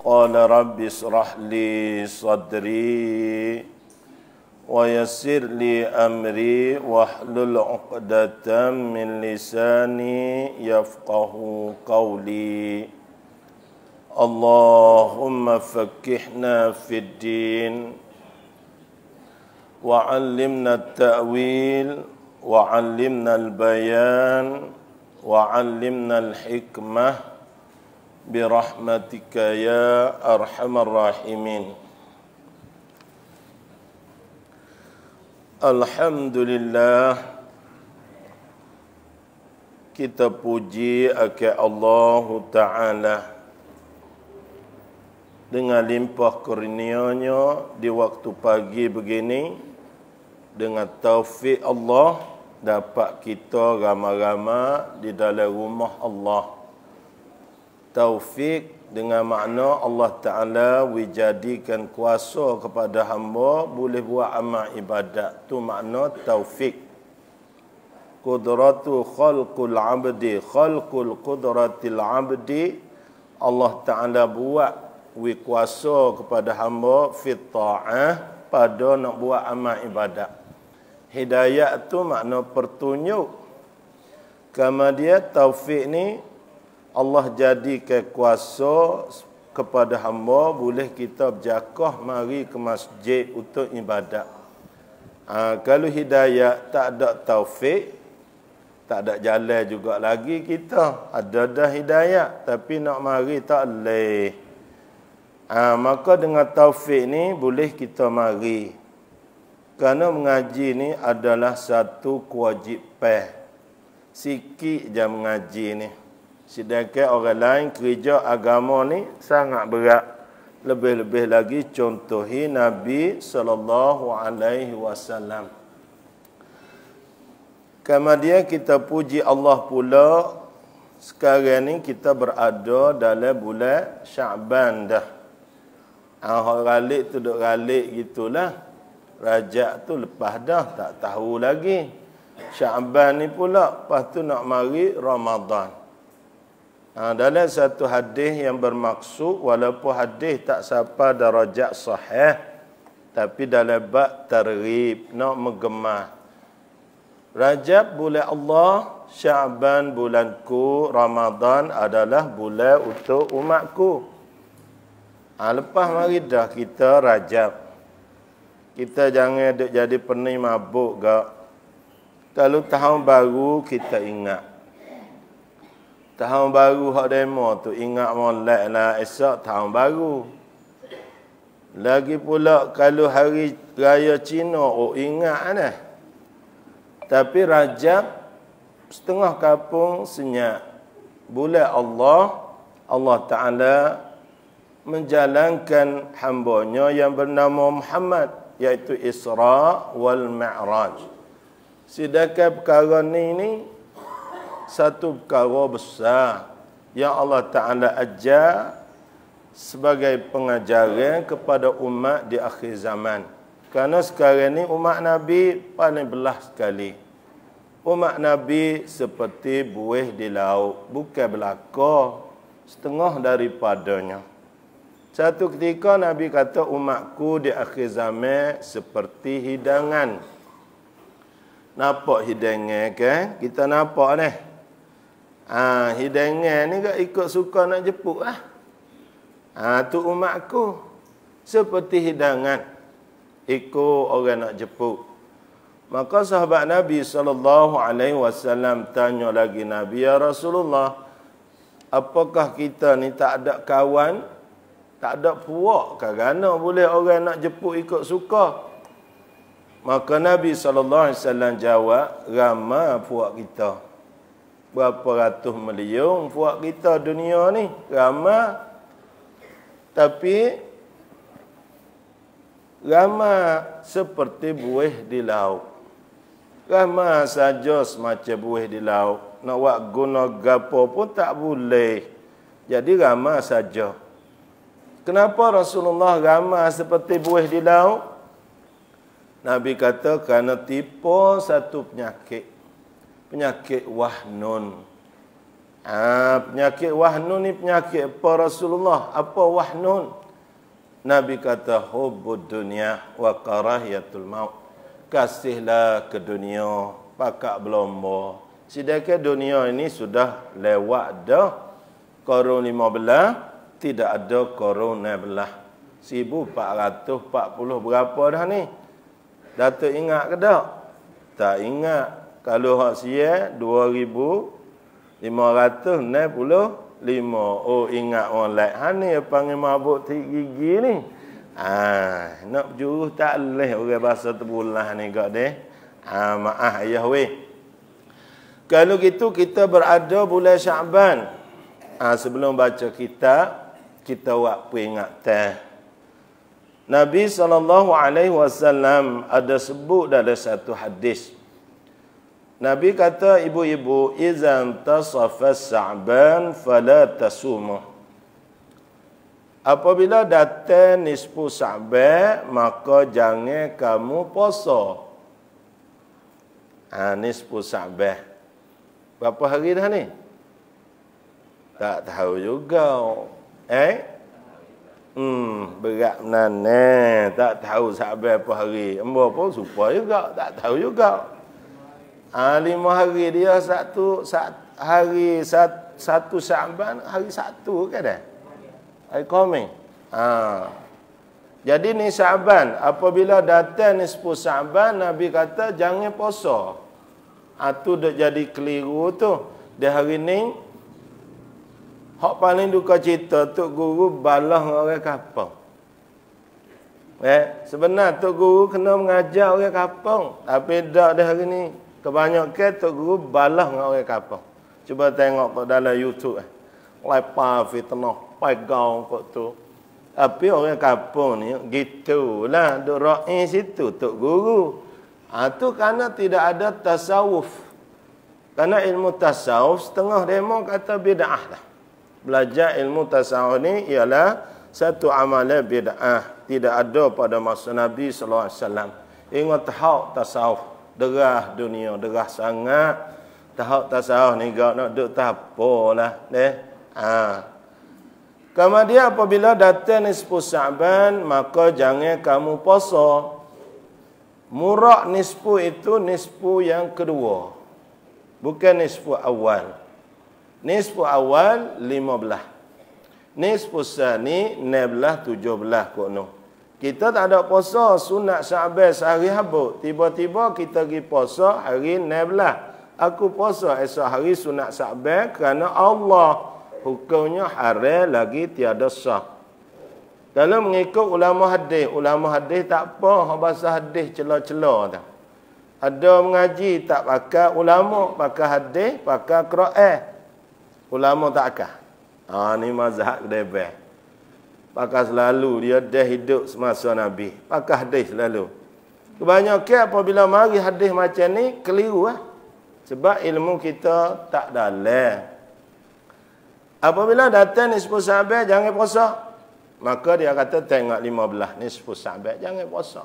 Qala rabbi israh li sadri wa yassir li amri wahlul 'uqdatam min lisani yafqahu qawli. Allahumma faqqihna fid din wa 'allimna at-ta'wil wa 'allimna al-bayan wa 'allimna al-hikmah birahmatika ya arhamar rahimin. Alhamdulillah, kita puji akan Allah Ta'ala dengan limpah kurnia-Nya di waktu pagi begini. Dengan taufik Allah dapat kita ramai-ramai di dalam rumah Allah. Taufik dengan makna Allah Ta'ala wijadikan kuasa kepada hamba boleh buat amal ibadat. Tu makna taufik. Qudratu khalqul abdi, khalqul qudratil abdi. Allah Ta'ala buat kuasa kepada hamba fit ta'ah pada nak buat amal ibadat. Hidayah tu makna pertunjuk. Kemudian taufik ni Allah jadikan kuasa kepada hamba boleh kita berjakah mari ke masjid untuk ibadat. Kalau hidayah tak ada taufik, tak ada jalan juga lagi kita. Ada dah hidayah tapi nak mari tak boleh. Maka dengan taufik ni boleh kita mari. Kerana mengaji ni adalah satu kewajipan. Sikit je mengaji ni. Sedangkan orang lain kerja agama ni sangat berat. Lebih-lebih lagi contohi Nabi SAW. Kemudian kita puji Allah pula. Sekarang ni kita berada dalam bulan Sya'ban dah. Orang ralik tu duk ralik gitulah. Rajab tu lepas dah, tak tahu lagi. Sya'ban ni pula, lepas tu nak mari Ramadan. Dalam satu hadis yang bermaksud, walaupun hadis tak sampai darajat sahih, tapi dalam bab targhib, nak menggemar. Rajab bulan Allah, Sya'ban bulanku, Ramadan adalah bulan untuk umatku. Lepas mari dah kita Rajab. Kita jangan duk jadi pening mabuk gak. Kalau tahun baru kita ingat. Tahun baru hak demo tu ingat molek lah esok tahun baru. Lagi pula kalau hari raya Cina ingat dah. Tapi Rajab setengah kampung senyap. Bulan Allah Ta'ala menjalankan hambanya yang bernama Muhammad, iaitu Isra wal Mi'raj. Sedangkan perkara ni satu perkara besar yang Allah Ta'ala ajar sebagai pengajaran kepada umat di akhir zaman. Kerana sekarang ni umat Nabi paling belah sekali. Umat Nabi seperti buih di laut, bukan belaka, setengah daripadanya. Satu ketika Nabi kata umatku di akhir zaman seperti hidangan. Nampak hidangan kan? Kita nampak ni. Hidangan ni tak ikut suka nak jepuk lah. Tu umatku seperti hidangan. Ikut orang nak jepuk. Maka sahabat Nabi SAW tanya lagi Nabi, ya Rasulullah, apakah kita ni tak ada kawan? Tak ada puak kerana boleh orang nak jepuk ikut suka? Maka Nabi SAW jawab, ramai puak kita. Berapa ratus million puak kita dunia ni. Ramai. Tapi ramai seperti buih di laut. Ramai saja semacam buih di laut. Nak buat guna gapo pun tak boleh. Jadi ramai saja. Kenapa Rasulullah ramai seperti buih di laut? Nabi kata kerana tipu satu penyakit. Penyakit wahnun. Penyakit wahnun ni penyakit apa Rasulullah? Apa wahnun? Nabi kata hubbud dunya wa karahiyatul maut. Kasihlah ke dunia, pakak berlomba. Sedangkan dunia ini sudah lewat dah. Korun 15, tidak ada korun 16. 1440 berapa dah ni? Datuk ingat ke tak? Tak ingat. Kalau hak sia 2565. Oh, ingat orang lain. Ni panggil mabuk gigi ni. Nak berjuruh tak leh orang bahasa terbulah ni kak deh. Maaf ayah weh. Kalau gitu kita berada bulan Syaban. Sebelum baca kitab, kita buat peringatan. Nabi SAW ada sebut dalam satu hadis. Nabi kata, ibu-ibu, izan tasafas Sa'ban fala tasumu. Apabila datang nisfu Sa'ban, maka jangan kamu puasa. Nisfu Sa'ban. Berapa hari dah ni? Tak tahu juga. Berat benar. Tak tahu Sa'ban apa hari. Embo pun supa juga. Tak tahu juga. 5 hari dia satu Sa'ban, hari Sabtu ke dah? Hari Khamis. Jadi ni Sa'ban, apabila datang nisfu Sa'ban, Nabi kata jangan puasa. Tu dah jadi keliru tu. Di hari ni hak paling duka cita Tok Guru balah orang kampung. Sebenarnya Tok Guru kena mengajar orang kampung, tapi dak di hari ni. Kebanyakan Tok Guru balah dengan orang kampung. Cuba tengok dalam YouTube. Lepas fitnah, pegang kot tu. Tapi orang kampung ni, gitulah. Duk ra'i situ Tok Guru. Tu kerana tidak ada tasawuf. Kerana ilmu tasawuf, setengah demo kata bid'ah dah. Belajar ilmu tasawuf ni ialah satu amalan bid'ah. Tidak ada pada masa Nabi SAW. Ingat hak tasawuf. Derah dunia, derah sangat. Tahap tasawuf ni kau nak duduk tak apalah. Kemudian apabila datang nisfu Sa'ban, maka jangan kamu puasa. Murak nisfu itu nisfu yang kedua. Bukan nisfu awal. Nisfu awal 15. Nisfu sani 16, 17 kono. Kita tak ada puasa sunat Sa'ban sehari habuk. Tiba-tiba kita pergi puasa hari 16. Aku puasa esok hari sunat Sa'ban kerana Allah hukumnya haram lagi tiada sah. Kalau mengikut ulama hadis tak apa bahasa hadis celah-celah tak. Ada mengaji tak pakai ulama, pakai hadis, pakai Quran. Ulama tak akal. Ni mazhab kedai. Pakai selalu dia dah hidup semasa Nabi. Pakai hadis selalu. Kebanyakan apabila mari hadis macam ni, keliru sebab ilmu kita tak dalam. Apabila datang nisfu Sa'ban, jangan puasa. Maka dia kata tengok 15 nisfu Sa'ban, jangan puasa.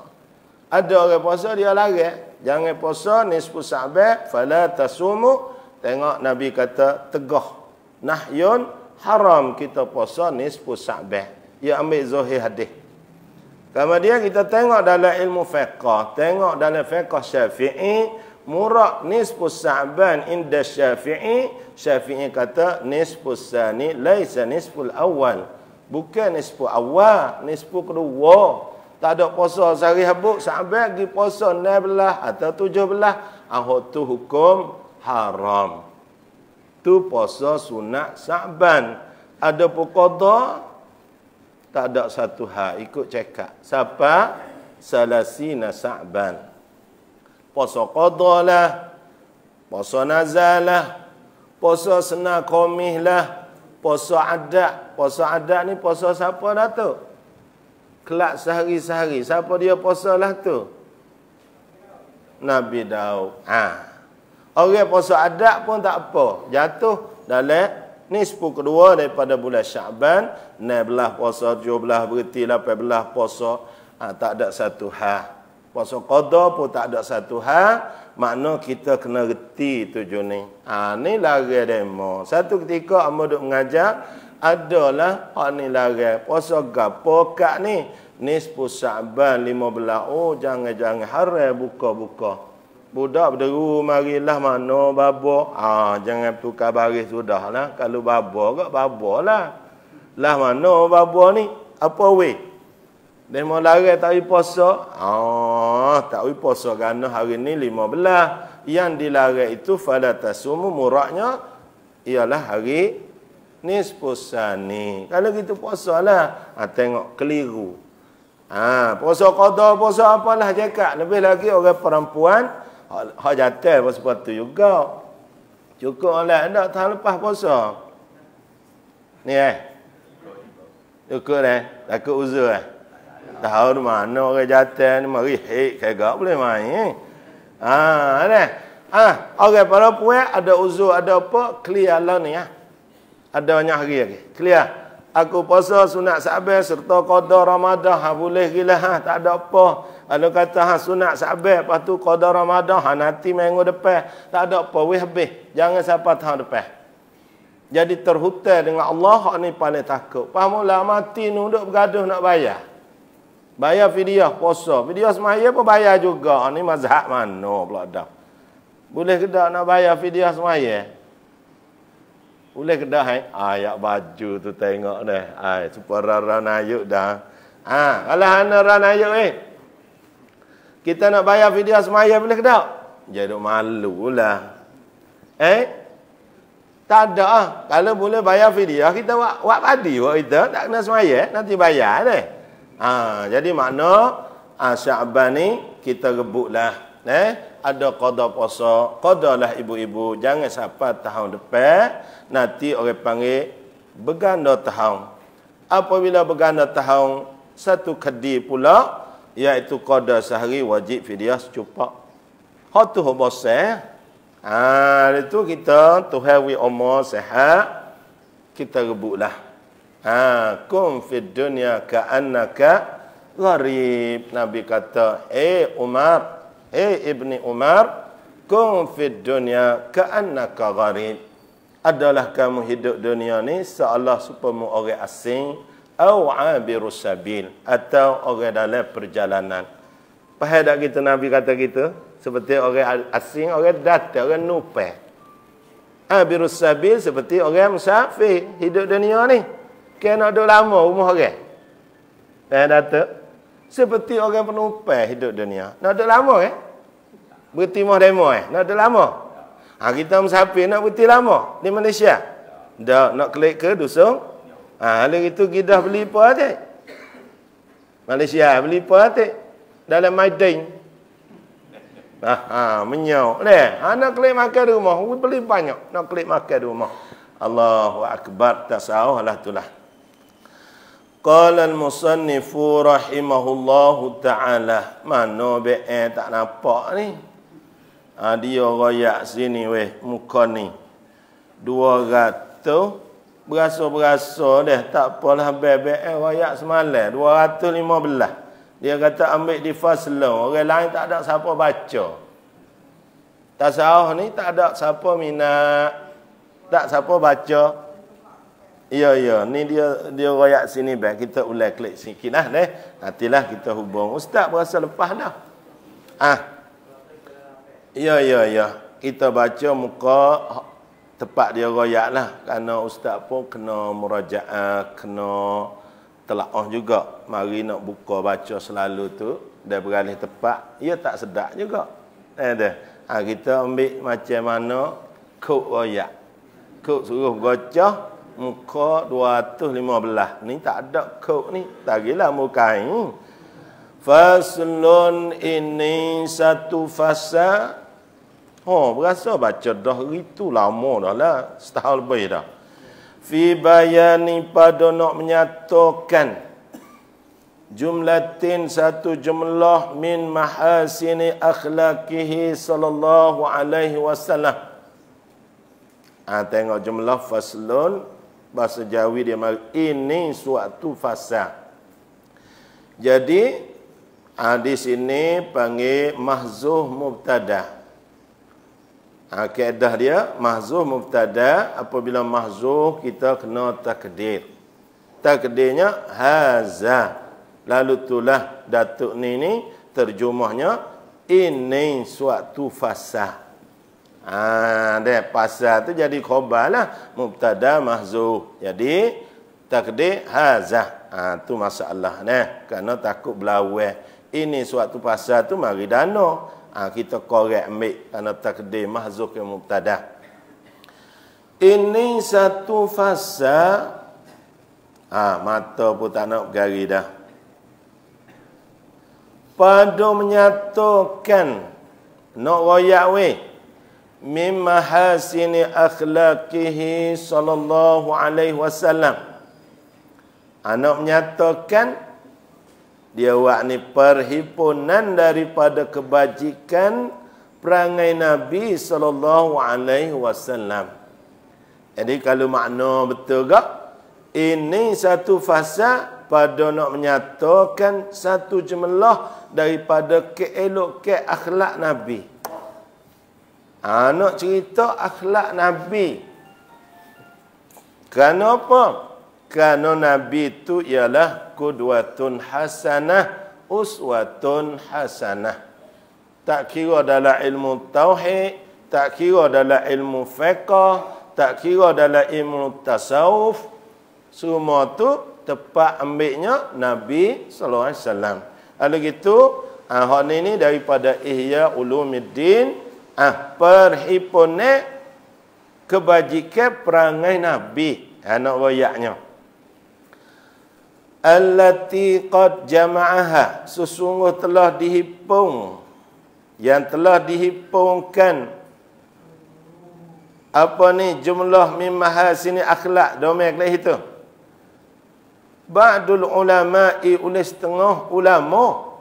Ada orang puasa, dia larang. Jangan puasa nisfu Sa'ban, fala tasumu. Tengok Nabi kata tegah. Nahyun haram kita puasa nisfu Sa'ban. Ia ambil zahir hadis. Kemudian kita tengok dalam ilmu fiqh, tengok dalam fiqh Syafi'i, murak nisfu Sa'ban inda Syafi'i, Syafi'i kata nisfu sani laisa nisful awal. Bukan nisfu awal, nisfu kedua. Tak ada puasa sehari habuk, Sa'ban pergi puasa 16 atau 17, tu hukum haram. Tu puasa sunat Sa'ban. Ada pun qada, tak ada satu hal ikut cekak. Siapa? Salasina Sa'ban. Puasa qada lah. Puasa nazal lah. Puasa senang komih lah. Puasa adat. Puasa adat ni puasa siapa dah tu? Kelak sehari-sehari. Siapa dia puasa lah tu? Nabi Daud. Orang puasa adat pun tak apa. Jatuh dalam nisfu kedua daripada bulan Syaban, 16 puasa, 17 berhenti, 18 puasa, tak ada satu hal. Puasa qada pun tak ada satu hal, makna kita kena reti reti 7 ni. Ni larang demo. Satu ketika hamba duk mengajar, adalah hak ni larang. Puasa gapo kak ni? Nisfu Sya'ban 15. Oh, jangan haram buka-buka. Budak berderu marilah mana babo. Jangan tukar baris sudahlah. Kalau babo kak babolah. Lah mana babo ni? Apa weh? Demo larang tak boleh puasa. Tak boleh puasa kerana hari ni 15. Yang dilarang itu fala tasumu, muraknya ialah hari nisfus sani. Kalau gitu puasalah. Tengok keliru. Puasa qada, puasa apalah cakap. Lebih lagi orang perempuan hak jatuh puasa tu juga. Cukup lah tak tahun lepas puasa. Ni cukup takut uzur tahu mana orang jatuh ni mari kagak boleh main. Orang perempuan ada uzur, ada apa, clear lah ni Ada banyak hari lagi. Clear. Aku puasa sunat Sa'ban serta qada Ramadan. Boleh gila tak ada apa. Kalau kata sunat Sa'ban lepas tu qada Ramadan nanti minggu depan. Tak ada apa, weh habis. Jangan sampai tahun depan. Jadi terhutai dengan Allah, hak ni paling takut. Pahamlah mati ni duk bergaduh nak bayar. Bayar fidyah puasa. Fidyah semaya pun bayar juga. Ni mazhab mana pula dah. Boleh ke tak nak bayar fidyah semaya? Boleh ke dah? Ayat baju tu tengok dah. Supaya rana ayuk dah. Kalau hana rana ayuk kita nak bayar fidyah semaya boleh ke tak? Jadi malu lah. Tak ada Kalau boleh bayar fidyah, kita buat padi buat kita. Tak kena semaya, nanti bayar deh. Jadi makna Sya'ban ni kita rebutlah. Ada qada puasa, qadalah ibu-ibu. Jangan sampai tahun depan nanti orang panggil berganda tahun. Apabila berganda tahun, satu kedi pula, iaitu qada sehari wajib fidyah secupak. Hak tu bosan. Itu kita Tuhan wi umur sehat, kita rebutlah. Kum fid dunya ka'annaka gharib. Nabi kata, Umar, Ibni Umar, kum fid dunya ka'annaka gharib. Adalah kamu hidup dunia ni seolah supaya orang asing, au abirus sabil, atau orang dalam perjalanan. Faham tak kita Nabi kata gitu? Seperti orang asing, orang datang, orang nupai. Abirus sabil seperti orang musafir hidup dunia ni. Kena duduk lama rumah orang. Datuk. Seperti orang penumpang hidup dunia. Nak duduk lama Bertimah demo Nak duduk lama. Kita musafir nak berhenti lama di Malaysia. Dah nak klik ke dusun. Lalu itu kita beli apa aja. Malaysia beli apa aja. Dalam Maidin. Menyau. Nak klik makan di rumah. Beli banyak. Nak klik makan di rumah. Allahu Akbar. Tak salah lah itulah. Qala al-musannifu rahimahullahu ta'ala. Mana tak nampak ni? Dia royak sini muka ni. 200 berasa-berasa dah. Tak apalah royak semalam. 215. Dia kata ambil di faslun. Orang lain tak ada siapa baca. Tasawuf ni tak ada siapa minat. Tak siapa baca. Ya, ni dia royak sini baik. Kita ulang klik sikit lah nantilah kita hubung. Ustaz berasa lepas dah. Ya. Kita baca muka tepat dia royak lah. Kerana ustaz pun kena murajaah, kena telaah juga. Mari nak buka baca selalu tu. Dia beralih tepat. Ia tak sedap juga. Kita ambil macam mana kod royak. Kod suruh baca. Muka 215. Ni tak ada kod ni. Tagilah muka ini. Faslun, ini satu fasa. Berasa baca dah itu lama dah lah. Setahun lebih dah. Fi bayani pada nak menyatakan. Jumlatin satu jumlah min mahasini akhlaqihi sallallahu alaihi wasallam. Tengok jumlah faslun. Bahasa Jawi dia ini suatu fasa. Jadi di sini panggil mahzuh mubtada. Kaedah dia mahzuh mubtada, apabila mahzuh kita kena takdir. Takdirnya haza. Lalu itulah datuk ni terjemahnya ini suatu fasa. Dia fasa tu jadi khabar lah, mubtada mahzuh. Jadi takdir haza. Tu masalah kerana takut belawai. Ini suatu fasa tu mari dana. Kita korek ambil kerana takdir mahzuh ke mubtada. Ini satu fasa. Mata pun tak nak bergari dah. Pada menyatakan nak royak weh min mahasini akhlaqihi sallallahu alaihi wasallam. Nak menyatakan dia buat ni perhimpunan daripada kebajikan perangai Nabi sallallahu alaihi wasallam. Jadi kalau makna betul tak? Ini satu fasa pada nak menyatakan satu jumlah daripada keelok ke akhlak Nabi. Nak cerita akhlak Nabi. Kerana apa? Kerana Nabi itu ialah qudwatun hasanah, uswatun hasanah. Tak kira dalam ilmu tauhid, tak kira dalam ilmu fiqh, tak kira dalam ilmu tasawuf, semua tu tepat ambilnya Nabi sallallahu alaihi wasallam. Lalu gitu, hak ni daripada Ihya Ulumuddin, perhimpunan kebajikan perangai Nabi. Nak royaknya. Allati qad jama'aha, sesungguh telah dihimpun, yang telah dihimpunkan apa ni jumlah min mahasini akhlak domek lah itu. Ba'dul ulama'i, oleh setengah ulama.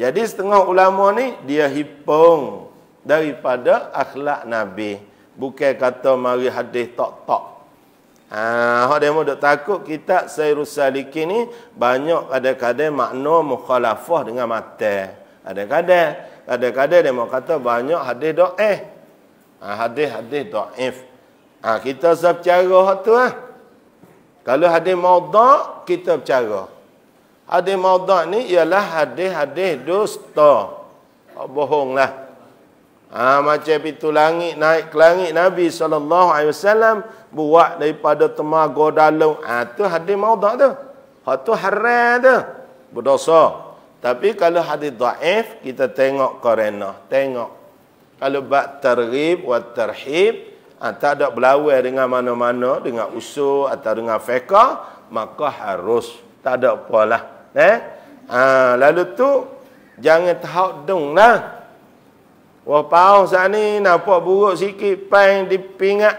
Jadi setengah ulama ni dia himpun daripada akhlak Nabi. Bukan kata mari hadis tok-tok. Hak dia mau duk takut kitab Sairus Salikin ni banyak kadang-kadang makna mukhalafah dengan mata. Kadang-kadang dia mau kata banyak hadis dhaif. Hadis dhaif. Kita sah bercara hak tu Kalau hadis maudhu' kita bercara. Hadis maudhu' ni ialah hadis-hadis dusta. Bohonglah. Macam itu langit, naik ke langit Nabi SAW buat daripada temaga dalam. Tu hadis maudhu' tu. Hak tu haram tu. Berdosa. Tapi kalau hadis dhaif, kita tengok qara'nah. Tengok. Kalau bab targhib wa tarhib, tak ada berlawan dengan mana-mana, dengan usul atau dengan fiqh, maka harus. Tak ada apalah. Lalu tu, jangan tahap dong lah. Wah, pau saat ni nampak buruk sikit, pain dipingat.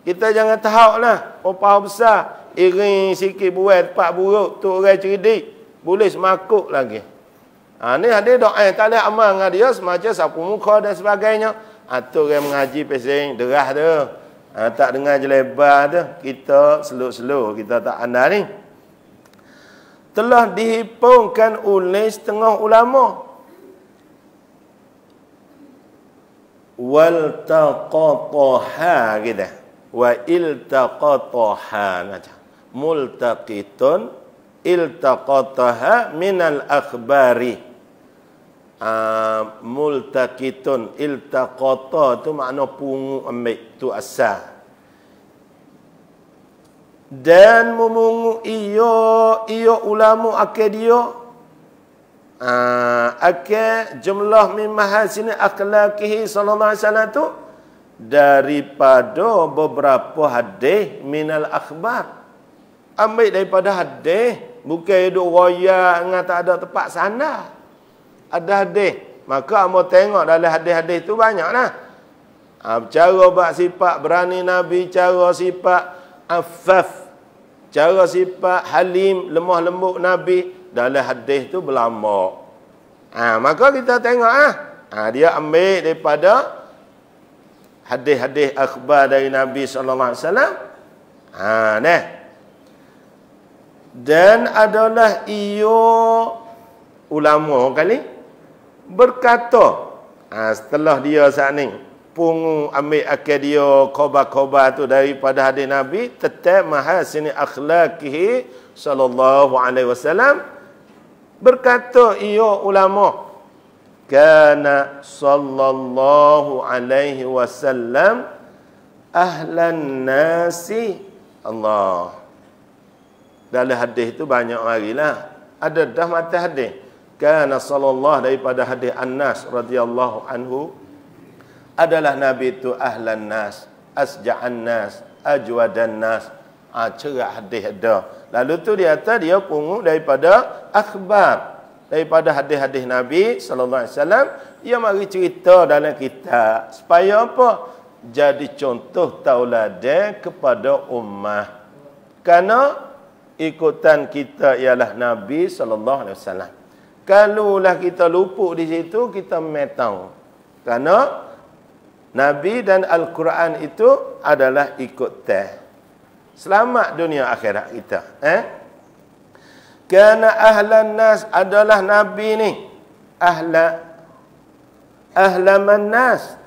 Kita jangan tahap lah. Oh, pau besar. Iring sikit buat tempat buruk. Tu orang cerdik. Boleh semakuk lagi. Ni ada doa. Tak boleh amal dengan dia. Semacam sapu muka dan sebagainya. Tu orang mengaji pesing derah tu. Tak dengar jelebar tu. Kita slow-slow. Kita tak andal ni. Telah dihimpunkan oleh setengah ulama. Wal taqataha kita. Wa iltaqataha macam. Multaqitun iltaqataha minal akhbari. Multaqitun iltaqata tu makna pungu ambil tu asal. Dan memungu iyo ulama akal dia akal jumlah min mahasini akhlaqihi sallallahu alaihi wasallam tu daripada beberapa hadis minal akhbar. Ambil daripada hadis, bukan duk royak dengan tak ada tempat sana. Ada hadis, maka amo tengok dalam hadis-hadis tu banyaklah. Cara bab sifat berani Nabi, cara sifat affaf, cara sifat halim, lemah lembut Nabi, dalam hadis tu berlama. Maka kita tengok dia ambil daripada hadis-hadis akhbar dari Nabi sallallahu alaihi wasallam. Dan adalah ulama kali berkata, Setelah dia saat ni pungu ambil akal dia khabar-khabar tu daripada hadis Nabi, tetap mahasini akhlaqihi sallallahu alaihi wasallam, berkata ia ulama, kana sallallahu alaihi wasallam ahlan nasi. Allah, dalam hadis tu banyak marilah, ada dah mata hadis kana sallallahu, daripada hadis Anas radhiyallahu anhu, adalah Nabi itu ahlan nas, asja'an nas, ajwadan nas. Cerah hadis ada. Lalu tu dia kata dia pungut daripada akhbar, daripada hadis-hadis Nabi sallallahu alaihi wasallam, dia mari cerita dalam kitab supaya apa? Jadi contoh tauladan kepada ummah. Karena ikutan kita ialah Nabi sallallahu alaihi wasallam. Kalaulah kita luput di situ, kita metau. Karena Nabi dan Al-Quran itu adalah ikutan. Selamat dunia akhirat kita. Karena ahlan nas, adalah Nabi ni ahlaman nas.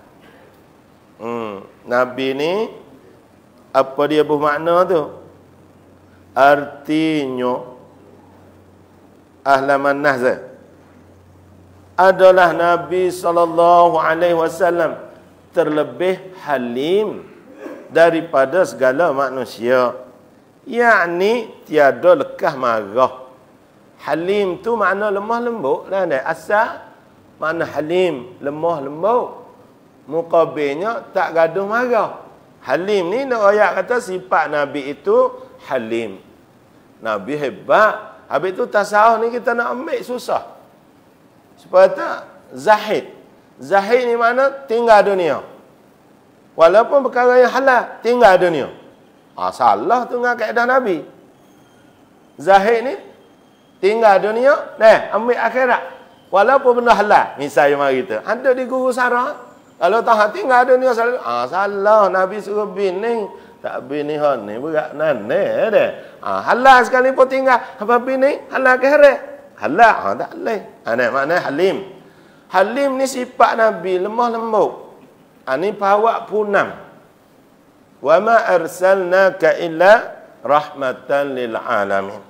Nabi ni apa dia bermakna tu? Artinya ahlaman nas adalah Nabi sallallahu alaihi wasallam terlebih halim daripada segala manusia. Yakni tiada lekah marah. Halim tu makna lemah lembut lah, asal makna halim, lemah lembut. Muqabilnya tak gaduh marah. Halim ni ayat kata sifat Nabi itu halim. Nabi hebat. Habis tu tasawuf ni kita nak ambil susah. Supaya tak zahid. Zahid ni mana? Tinggal dunia. Walaupun perkara yang halal, tinggal dunia. Salah tu dengan kaedah Nabi. Zahid ni tinggal dunia, ambil akhirat. Walaupun benda halal. Misalnya mari kita ada di guru sarah, kalau tak tinggal dunia salah. Nabi suruh bini, tak bini ni berat nane dah. Halal sekali pun tinggal. Apa bini? Halal ke haram? Halal. Tak boleh. Maknanya halim. Halim ni sifat Nabi, lemah lembut. Ini pawak punam. Wa ma arsalnaka illa rahmatan lil alamin.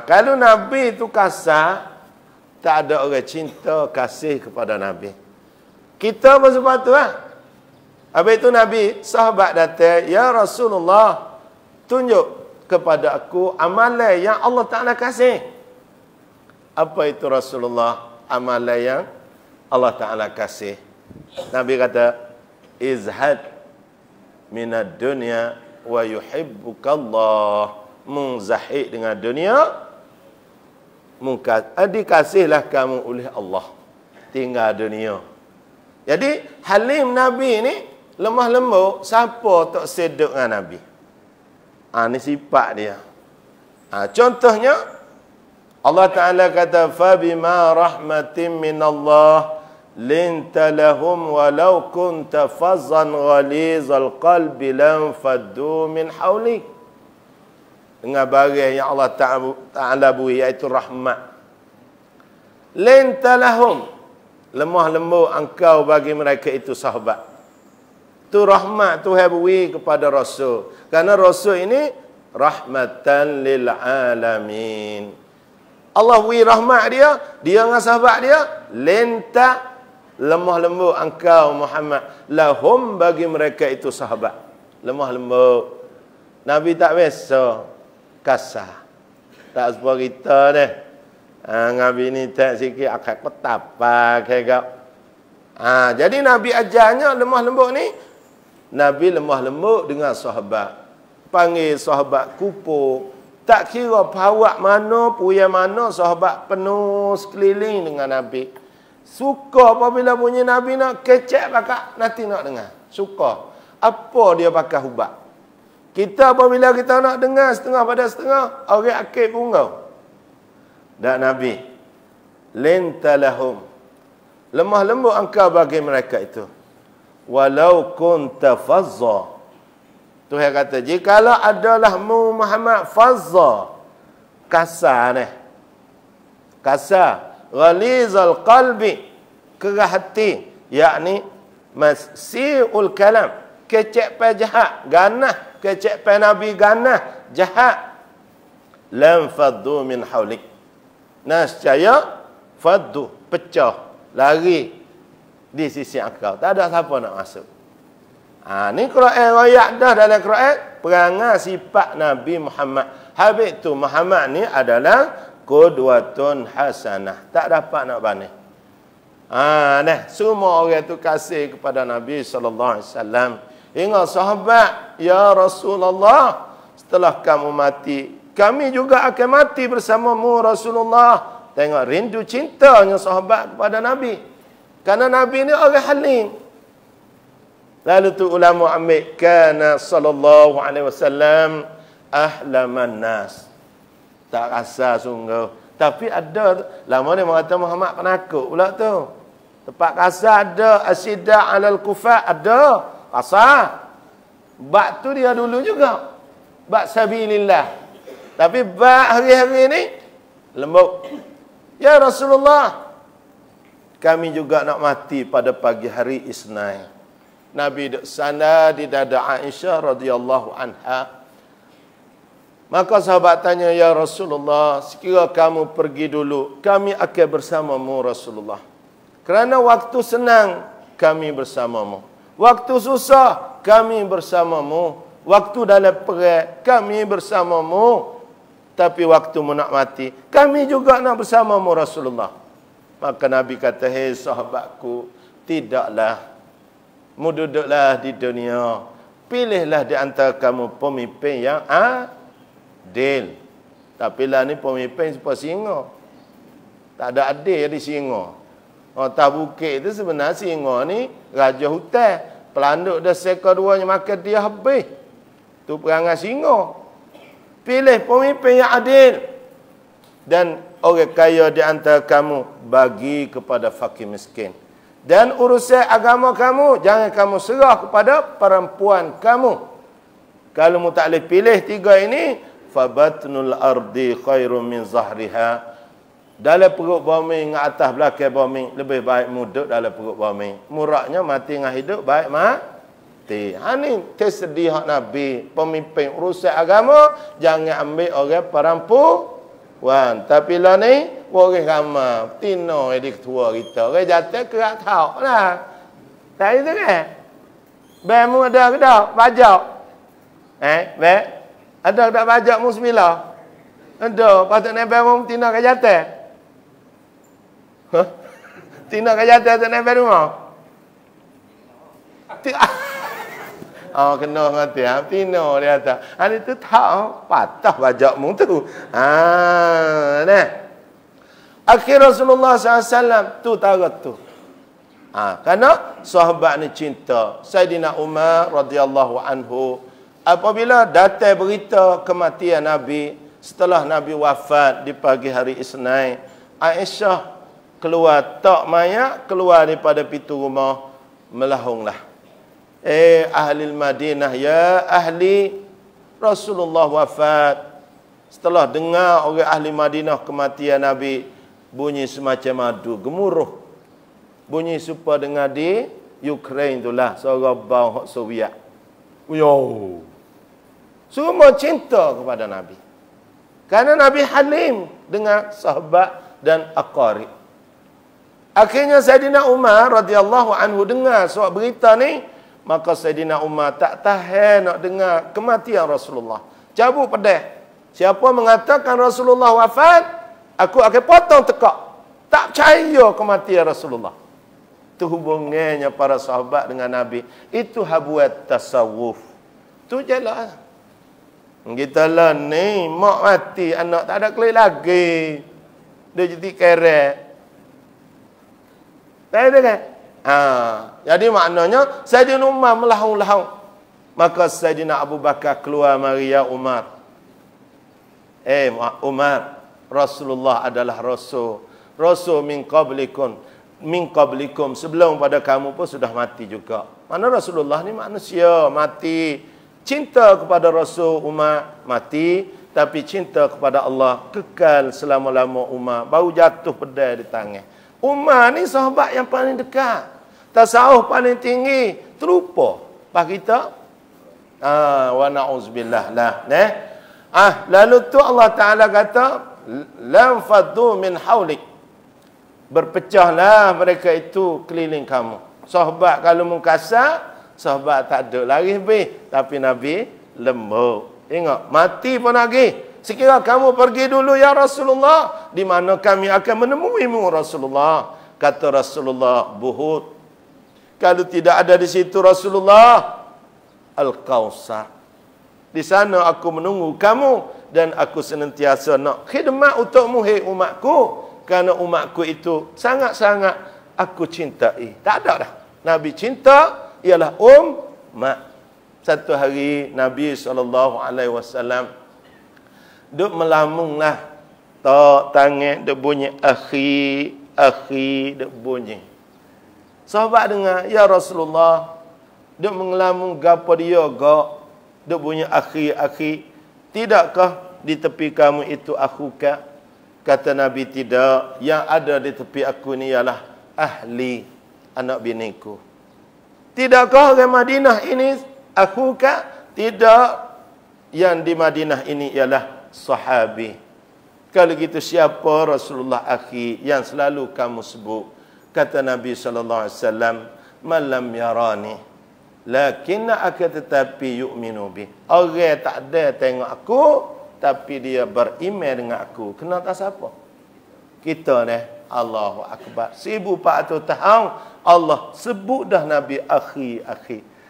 Kalau Nabi itu kasar, tak ada orang cinta kasih kepada Nabi. Kita pun sepatu Habis itu Nabi, sahabat datang, ya Rasulullah, tunjuk kepada aku amalan yang Allah Ta'ala kasih. Apa itu Rasulullah? Amalan yang Allah Ta'ala kasih. Nabi kata, izhad minad dunya wa yuhibbukallah. Muzahid dengan dunia, dikasihlah kamu oleh Allah. Tinggal dunia. Jadi halim Nabi ni lemah lembut. Siapa tak sedek dengan Nabi? Ini sifat dia. Contohnya Allah Ta'ala kata, fabima rahmatin minallah linta lahum walau kunta fazzan ghalizal qalbi lam faddu min hawlik. Dengan barang yang Allah Ta'ala beri, iaitu rahmat. Linta lahum, lemah lembut engkau bagi mereka itu sahabat. Itu rahmat Tuhan beri kepada Rasul. Karena Rasul ini rahmatan lil alamin. Allah beri rahmat dia dengan sahabat dia. Linta, lemah lembut engkau Muhammad. Lahum, bagi mereka itu sahabat. Lemah lembut. Nabi tak biasa kasar. Tak sebab kita deh. Nabi ni tak sikit akak petapa kegak. Jadi Nabi ajarnya lemah lembut ni. Nabi lemah lembut dengan sahabat. Panggil sahabat kupu. Tak kira pawak mana, puya mana, sahabat penuh sekeliling dengan Nabi. Suka apabila bunyi Nabi nak kecek pakak, nanti nak dengar. Suka. Apa dia pakai hubat? Kita apabila kita nak dengar setengah pada setengah, orang akib pun kau. Dan Nabi, linta lahum, lemah lembut engkau bagi mereka itu. Walau kunta fazza. Tuhan kata, jikalau adalah Muhammad fazza, kasar ni. Kasar. Ghalizal qalbi, kerah hati, yakni masiul kalam, kecek pe jahat, ganah, kecek pe Nabi ganah, jahat. Lam faddu min haulik. Nascaya faddu, pecah, lari di sisi engkau. Tak ada siapa nak masuk. Ni Quran royak dah dalam Quran perangai sifat Nabi Muhammad. Habis tu Muhammad ni adalah qudwatun hasanah. Tak dapat nak banding. Semua orang tu kasih kepada Nabi SAW. Hingga sahabat, ya Rasulullah, setelah kamu mati, kami juga akan mati bersamamu Rasulullah. Tengok rindu cintanya sahabat kepada Nabi. Karena Nabi ni orang halim. Lalu tu ulama ambil kana sallallahu alaihi wasallam ahlaman nas. Tak rasa sungguh. Tapi ada lama ni mengata Muhammad penakut pula tu. Tempat kasar ada, asyidda alal kufar ada. Kasar. Bak tu dia dulu juga. Bak sabilillah. Tapi bak hari-hari ni lembut. Ya Rasulullah, kami juga nak mati pada pagi hari Isnin. Nabi duduk sana di dada Aisyah radhiyallahu anha. Maka sahabat tanya, ya Rasulullah, sekiranya kamu pergi dulu, kami akan bersamamu Rasulullah. Kerana waktu senang, kami bersamamu. Waktu susah, kami bersamamu. Waktu dalam perang, kami bersamamu. Tapi waktu mu nak mati, kami juga nak bersamamu Rasulullah. Maka Nabi kata, hei sahabatku, tidaklah. Mu duduklah di dunia. Pilihlah di antara kamu pemimpin yang adil. Tapi lah ni pemimpin seperti singa. Tak ada adil di singa. Tak bukit itu sebenarnya singa ni raja hutan. Pelanduk dah seekor duanya makan dia habis. Tu perangai singa. Pilih pemimpin yang adil. Dan orang kaya di antara kamu bagi kepada fakir miskin. Dan urusan agama kamu, jangan kamu serah kepada perempuan kamu. Kalau mu tak boleh pilih tiga ini, fabatnul ardi khairum min zahriha. Dalam perut bumi dengan atas belakang bumi, lebih baik muduk dalam perut bumi. Muraknya mati dengan hidup, baik mati. Ini tersedih Nabi, pemimpin urusan agama, jangan ambil orang perempuan. Tapi lah ni, orang ramai, tino jadi ketua kita. Orang jatuh kerak tahu lah. Tak itu kan? Bamu ada ke tak? Bajak. Baik? Ada ke tak bajak mu sembilan? Ada. Patut naik bamu tino ke jatuh? Tino ke jatuh tak naik bamu rumah? Kena ngerti. Tino dia kata. Hari tu tak. Patah bajakmu tu. Nah. Akhir Rasulullah SAW tu tarat tu. Kerana sahabat ni cinta. Sayyidina Umar radhiyallahu anhu. Apabila datang berita kematian Nabi. Setelah Nabi wafat di pagi hari Isnin. Aisyah keluar tak mayat. Keluar daripada pintu rumah. Melahunglah. Ahli Madinah, ya ahli Rasulullah wafat. Setelah dengar orang ahli Madinah kematian Nabi, bunyi semacam madu, gemuruh. Bunyi serupa dengar di Ukraine itulah, seorang bau Soviet. Semua cinta kepada Nabi. Karena Nabi halim dengan sahabat dan aqarib. Akhirnya Sayyidina Umar radhiyallahu anhu dengar surat berita ni. Maka Sayyidina Umar tak tahan nak dengar kematian Rasulullah. Cabut pedang. Siapa mengatakan Rasulullah wafat, aku akan potong tekak. Tak percaya kematian Rasulullah. Itu hubungannya para sahabat dengan Nabi. Itu habuat tasawuf. Itu je lah. Kita lah ni, mak mati, anak tak ada kelik lagi. Dia jadi kerek. Tak ada kan? Jadi maknanya Sayyidina Umar melahung-lahung. Maka Sayyidina Abu Bakar keluar mari, ya Umar. Umar, Rasulullah adalah Rasul. Rasul min qablikum. Sebelum pada kamu pun sudah mati juga. Mana Rasulullah ni manusia, mati. Cinta kepada Rasul Umar mati, tapi cinta kepada Allah kekal selama-lama Umar. Baru jatuh pedang di tangan. Umar ni sahabat yang paling dekat. Tasawuf paling tinggi. Terlupa. Pas kita. Wa na'uzubillah lah. Lalu tu Allah Ta'ala kata, lam faddu min haulik. Berpecahlah mereka itu keliling kamu. Sahabat kalau mengkasar, sahabat tak ada lari lebih. Tapi Nabi lembut. Ingat, mati pun lagi. Sekiranya kamu pergi dulu ya Rasulullah, di mana kami akan menemuimu Rasulullah. Kata Rasulullah, buhut. Kalau tidak ada di situ Rasulullah, Al-Kausar. Di sana aku menunggu kamu dan aku senantiasa nak khidmat untukmu, hei umatku. Kerana umatku itu sangat-sangat aku cintai. Tak ada dah. Nabi cinta ialah umat. Satu hari Nabi SAW duk melamunglah. Tak tangan duk bunyi akhi, duk bunyi. Sahabat dengar, ya Rasulullah, duk mengelamung gapo dia gak, duk bunyi akhi. Tidakkah di tepi kamu itu akhuka? Kata Nabi, tidak. Yang ada di tepi aku ni ialah ahli, anak biniku. Tidakkah orang Madinah ini akhuka? Tidak. Yang di Madinah ini ialah sahabi. Kalau gitu siapa Rasulullah akhi yang selalu kamu sebut? Kata Nabi SAW, malam yarani, lakin akan tetapi yu'minu bi. Orang tak ada tengok aku, tapi dia beriman dengan aku. Kenal tak siapa? Kita ni, Allahu Akbar. 1400 tahun, Allah sebut dah Nabi akhi.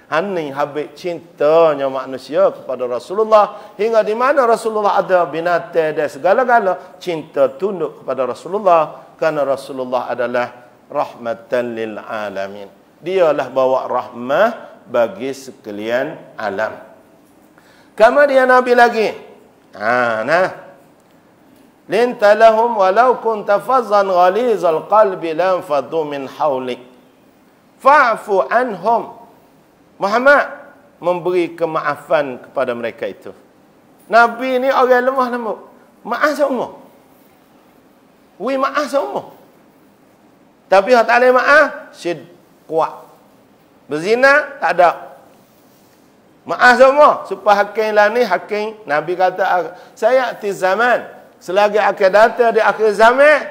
Hani habis cintanya manusia kepada Rasulullah. Hingga di mana Rasulullah ada, binatang dan segala-gala, cinta tunduk kepada Rasulullah. Kerana Rasulullah adalah rahmatan lil alamin. Dialah bawa rahmah bagi sekalian alam. Kama dia Nabi lagi. Linta lahum walau kunta fazzan ghalizal qalbi lam faddu min hawlik. Fa'fu anhum. Muhammad memberi kemaafan kepada mereka itu. Nabi ni orang lemah lembut. Maaf semua. Maaf semua. Tapi hak tak boleh maaf, syid kuat. Berzina, tak ada. Maaf semua. Supaya hakim lah ni, hakim. Nabi kata, saya akti zaman. Selagi akan datang di akhir zaman,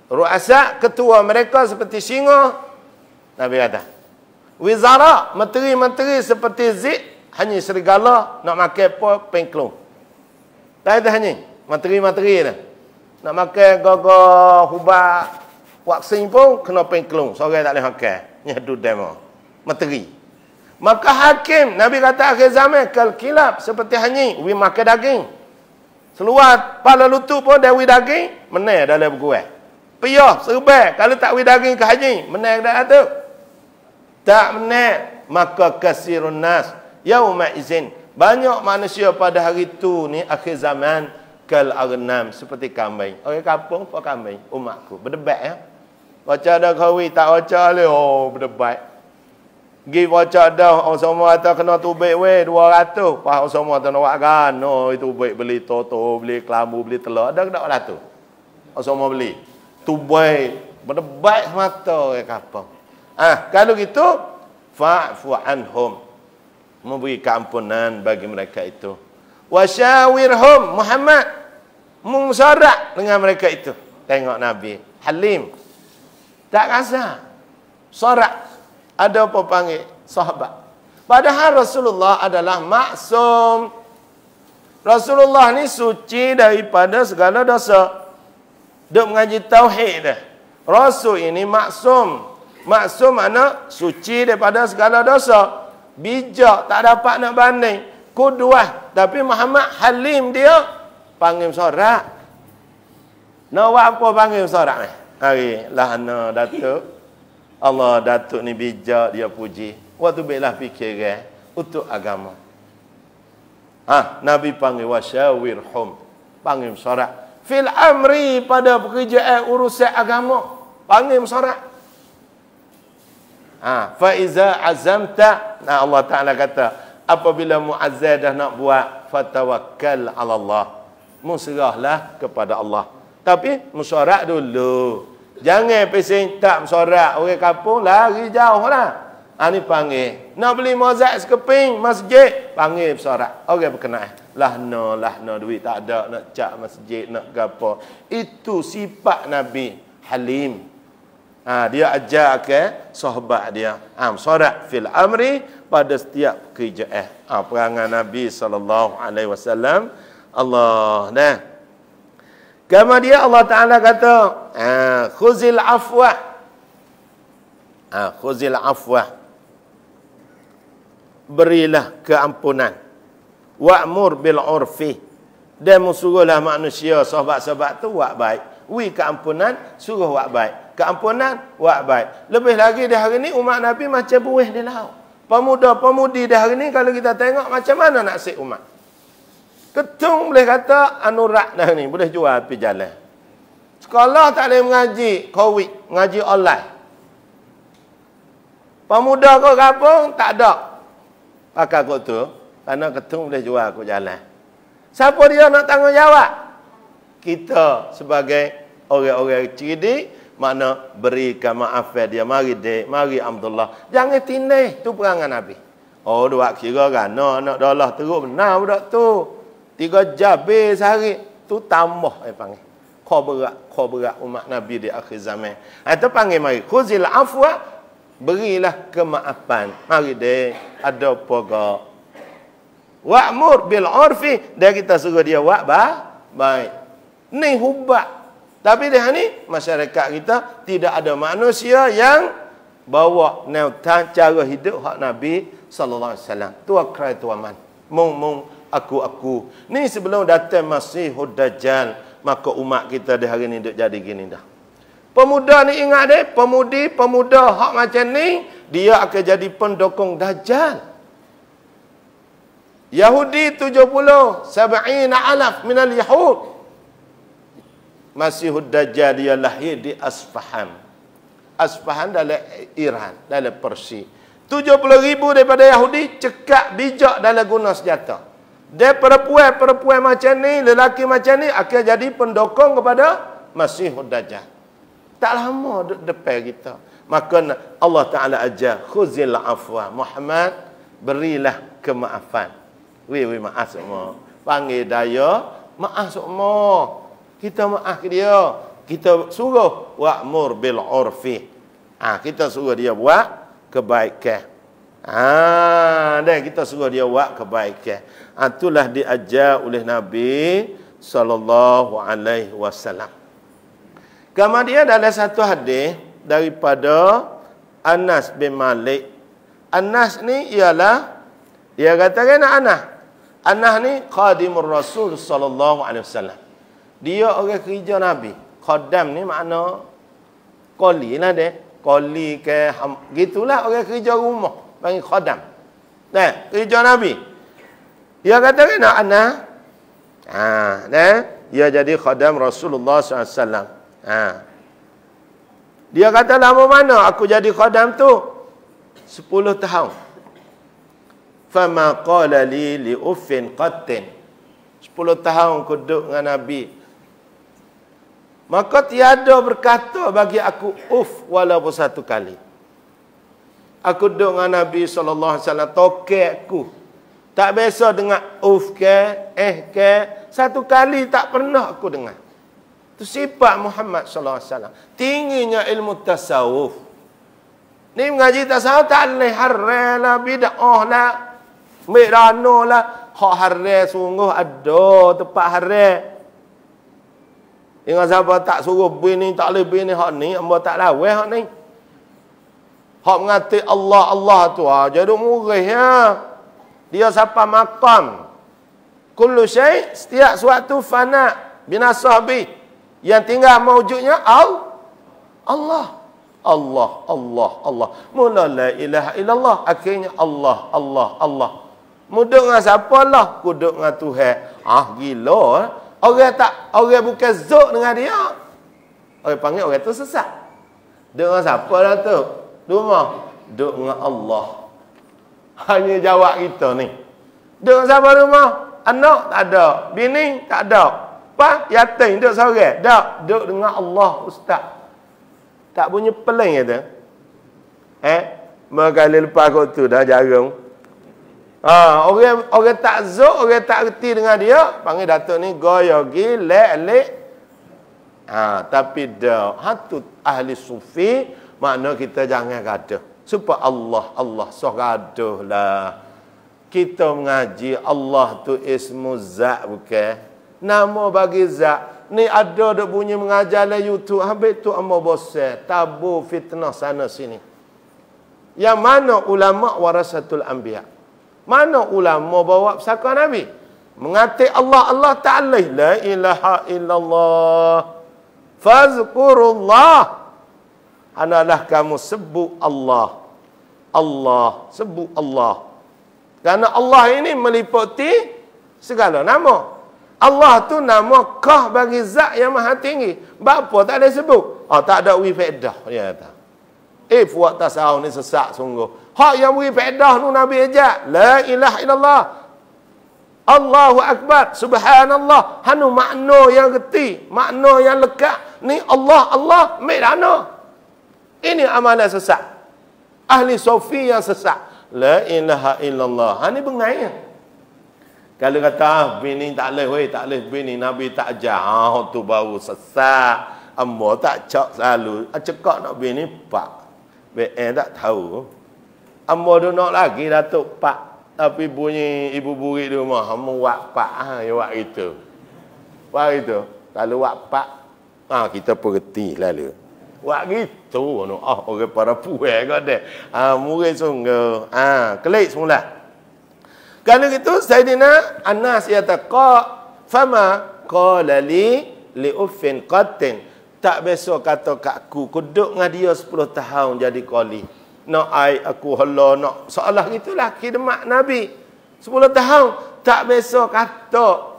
ru'asa, ketua mereka seperti singa. Nabi kata. Wizara, menteri-menteri seperti zik, hanya serigala, nak makan apa, pengkelung. Tak ada hanya. Menteri-menteri ni. Nak makan gagah, hubak, vaksin pun kena pengkelung. Seorang tak boleh makan. Nyadu demo. Menteri. Maka hakim, Nabi kata akhir zaman, kilap seperti hanyi, makan daging. Seluar kepala lutut pun dia daging, menang dalam berkuat. Piyah, serbai, kalau tak daging ke hanyi, menang dah tu. Tak menang, maka kasirun nas, yauma izin. Banyak manusia pada hari itu ni, akhir zaman, kal arnam, seperti kambing. Orang kampung, apa kambing? Umatku. Berdebat ya. Baca dah kawi, tak baca le, berdebat. Gi baca dah, orang semua kata kena tubik weh 200. Pas orang semua kata nak buat gano, itu tubik beli toto, beli kelambu, beli telur. Ada tak 100? Orang semua beli. Tubik, berdebat semata orang kampung. Kalau gitu, fa'fu anhum. Memberi keampunan bagi mereka itu. Wasyawirhum, Muhammad mengsarak dengan mereka itu. Tengok Nabi Halim, tak kasar, sorak. Ada apa panggil sahabat. Padahal Rasulullah adalah maksum. Rasulullah ni suci daripada segala dosa. Dia mengaji tauhid dah. Rasul ini maksum. Maksum makna suci daripada segala dosa. Bijak, tak dapat nak banding. Kuduah. Tapi Muhammad Halim dia panggil sorak. Nak buat apa panggil sorak ni? Hari lahana Datuk. Allah Datuk ni bijak, dia puji. Waktu baiklah fikiran untuk agama. Nabi panggil wasyawirhum. Panggil sorak. Fil amri, pada pekerjaan urusan agama. Panggil sorak. Faiza azamta. Allah Ta'ala kata, apabila muazzah dah nak buat, fatawakkal ala Allah. Musrahlah kepada Allah. Tapi musyarak dulu. Jangan pesing tak bersorak. Orang kampung lari jauh lah. Ni panggil. Nak beli mozaik sekeping masjid. Panggil bersorak. Orang berkenaan. Lahna duit tak ada. Nak cat masjid, nak gapo. Itu sifat Nabi Halim. Dia ajar ke sahabat dia. Bersorak fil amri pada setiap kerjaan. Perangai Nabi SAW. Allah dah. Kemudian Allah Ta'ala kata, khuzil afwa. Khuzil afwa. Berilah keampunan. Wa'mur bil urfi. Dan suruhlah manusia, sahabat-sahabat tu buat baik. Keampunan, suruh buat baik. Keampunan, buat baik. Lebih lagi di hari ni, umat Nabi macam buih di laut. Pemuda-pemudi di hari ni, kalau kita tengok macam mana nasib umat. Ketung boleh kata anurak dah ni. Boleh jual pergi jalan. Sekolah tak boleh mengaji. COVID. Mengaji online. Pemuda kau kampung tak ada. Pakai kau tu. Kerana ketung boleh jual kau jalan. Siapa dia nak tanggungjawab? Kita sebagai orang-orang cerdik. Mana berikan maaf dia. Mari dek. Mari Alhamdulillah. Jangan tindih. Tu perangai Nabi. Dua kira kan. Nak dolah teruk. Benar budak tu. 3 jam sehari tu tambah panggil. Kau berat umat Nabi di akhir zaman. Itu panggil mari khuzil afwa, berilah kemaafan. Mari dek, ada apa gak? Wa'mur bil urfi, dia kita suruh dia buat baik. Ni hubat. Tapi di sini masyarakat kita tidak ada manusia yang bawa neutan cara hidup hak Nabi sallallahu alaihi wasallam. Tu akrai tu aman. Mung aku. Ni sebelum datang Masihud Dajjal, maka umat kita di hari ni duk jadi gini dah. Pemuda ni ingat deh, pemuda hak macam ni, dia akan jadi pendukung Dajjal. Yahudi 70 alaf minal Yahud. Masihud Dajjal dia lahir di Asfahan. Asfahan dalam Iran, dalam Persia. 70,000 daripada Yahudi cekak bijak dalam guna senjata. Dia perempuan macam ni, lelaki macam ni akan jadi pendukung kepada Masihud Dajjal. Tak lama duduk depan kita. Maka Allah Ta'ala ajar, khuzil afwa. Muhammad, berilah kemaafan. Maaf semua. Panggil daya, maaf semua. Kita maaf ke dia. Kita suruh wa'mur bil urfi. Kita suruh dia buat kebaikan. Dan kita suruh dia buat kebaikan. Itulah diajar oleh Nabi sallallahu alaihi wasallam. Kemudian dalam satu hadis daripada Anas bin Malik. Anas ni ialah, dia katakan Anas. Anas ni khadimur Rasul sallallahu alaihi wasallam. Dia orang kerja Nabi. Khadam ni makna qoli lah dia. Qoli ke gitulah orang kerja rumah. Panggil khadam. Nah, kerja Nabi. Dia katakan Anas. Dia jadi khadam Rasulullah SAW. Dia kata lama mana aku jadi khadam tu? 10 tahun. Fama qala li uffin qattin. 10 tahun aku duduk dengan Nabi. Maka tiada berkata bagi aku walaupun satu kali. Aku duduk dengan Nabi SAW, tokek aku. Tak biasa dengar ke. Satu kali tak pernah aku dengar. Itu sifat Muhammad SAW. Tingginya ilmu tasawuf. Ni mengaji tasawuf tak boleh haram lah, bid'ah lah, merano lah. Hak haram sungguh ada tempat haram. Ingat siapa tak suruh bini, tak boleh bini hak ni, hamba tak lawan hak ni. Hak mengatakan Allah tu jadi murih ya. Dia siapa maqam. Kullu syai, setiap suatu fana binasa habis. Yang tinggal mewujudnya Allah. Mula la ilaha illallah, akhirnya Allah. Muduk dengan siapa lah? Kuduk dengan Tuhan. Gila. Orang bukan zuk dengan dia. Orang panggil orang tu sesat. Duk dengan siapa lah tu? Duk dengan Allah. Hanya jawab kita ni. Duk dengan siapa rumah? Anak tak ada. Bini tak ada. Yatim duk seorang. Tak. Duk dengan Allah, ustaz. Tak bunyi peling kata. Berkali lepas kot tu dah jarum. Orang tak zuk, orang tak reti dengan dia, panggil datuk ni goyogi, lek. Tapi dah hatu ahli sufi, makna kita jangan gaduh. Supaya Allah so gaduh lah. Kita mengaji Allah tu ismu zat bukan. Nama bagi zat. Ni ada duk bunyi mengajar dalam YouTube, habis tu ambo bosan, tabu fitnah sana sini. Yang mana ulama warasatul anbiya? Mana ulama bawa pesaka Nabi? Mengatik Allah Ta'ala. La ilaha illallah. Fazkurullah. Analah kamu sebut Allah. Sebut Allah. Kerana Allah ini meliputi segala nama. Allah tu nama kah bagi zat yang maha tinggi. Bapa tak ada sebut. Tak ada wifaedah. Dia kata. Buat tasawuf ni sesak sungguh. Hak yang beri faedah tu Nabi ajak. La ilaha illallah. Allahu Akbar. Subhanallah. Hanu makna yang reti. Makna yang lekat. Ni Allah. Medana. Ini amalan sesak. Ahli sufi yang sesak. La ilaha illallah. Ini bengai. Kalau kata, bini tak boleh, tak boleh bini. Nabi tak ajar. Tu baru sesak. Ambo tak cak selalu. Cekak nak bini, pak. Tak tahu. Ambo tu nak lagi Datuk Pak. Tapi bunyi ibu buri di rumah. Ambo wak Pak. Ya wak itu. Wak itu. Kalau wak Pak. Kita perhati lalu. Wak gitu. Orang para puai kau ada. Murid sungguh. Kelik semula. Kalau gitu Sayyidina Anas kata. Fama qala li uffin qatin. Tak besok kata kat aku, duduk dengan dia 10 tahun jadi qali. Nak aku hala nak seolah gitulah khidmat Nabi. 10 tahun tak besok kata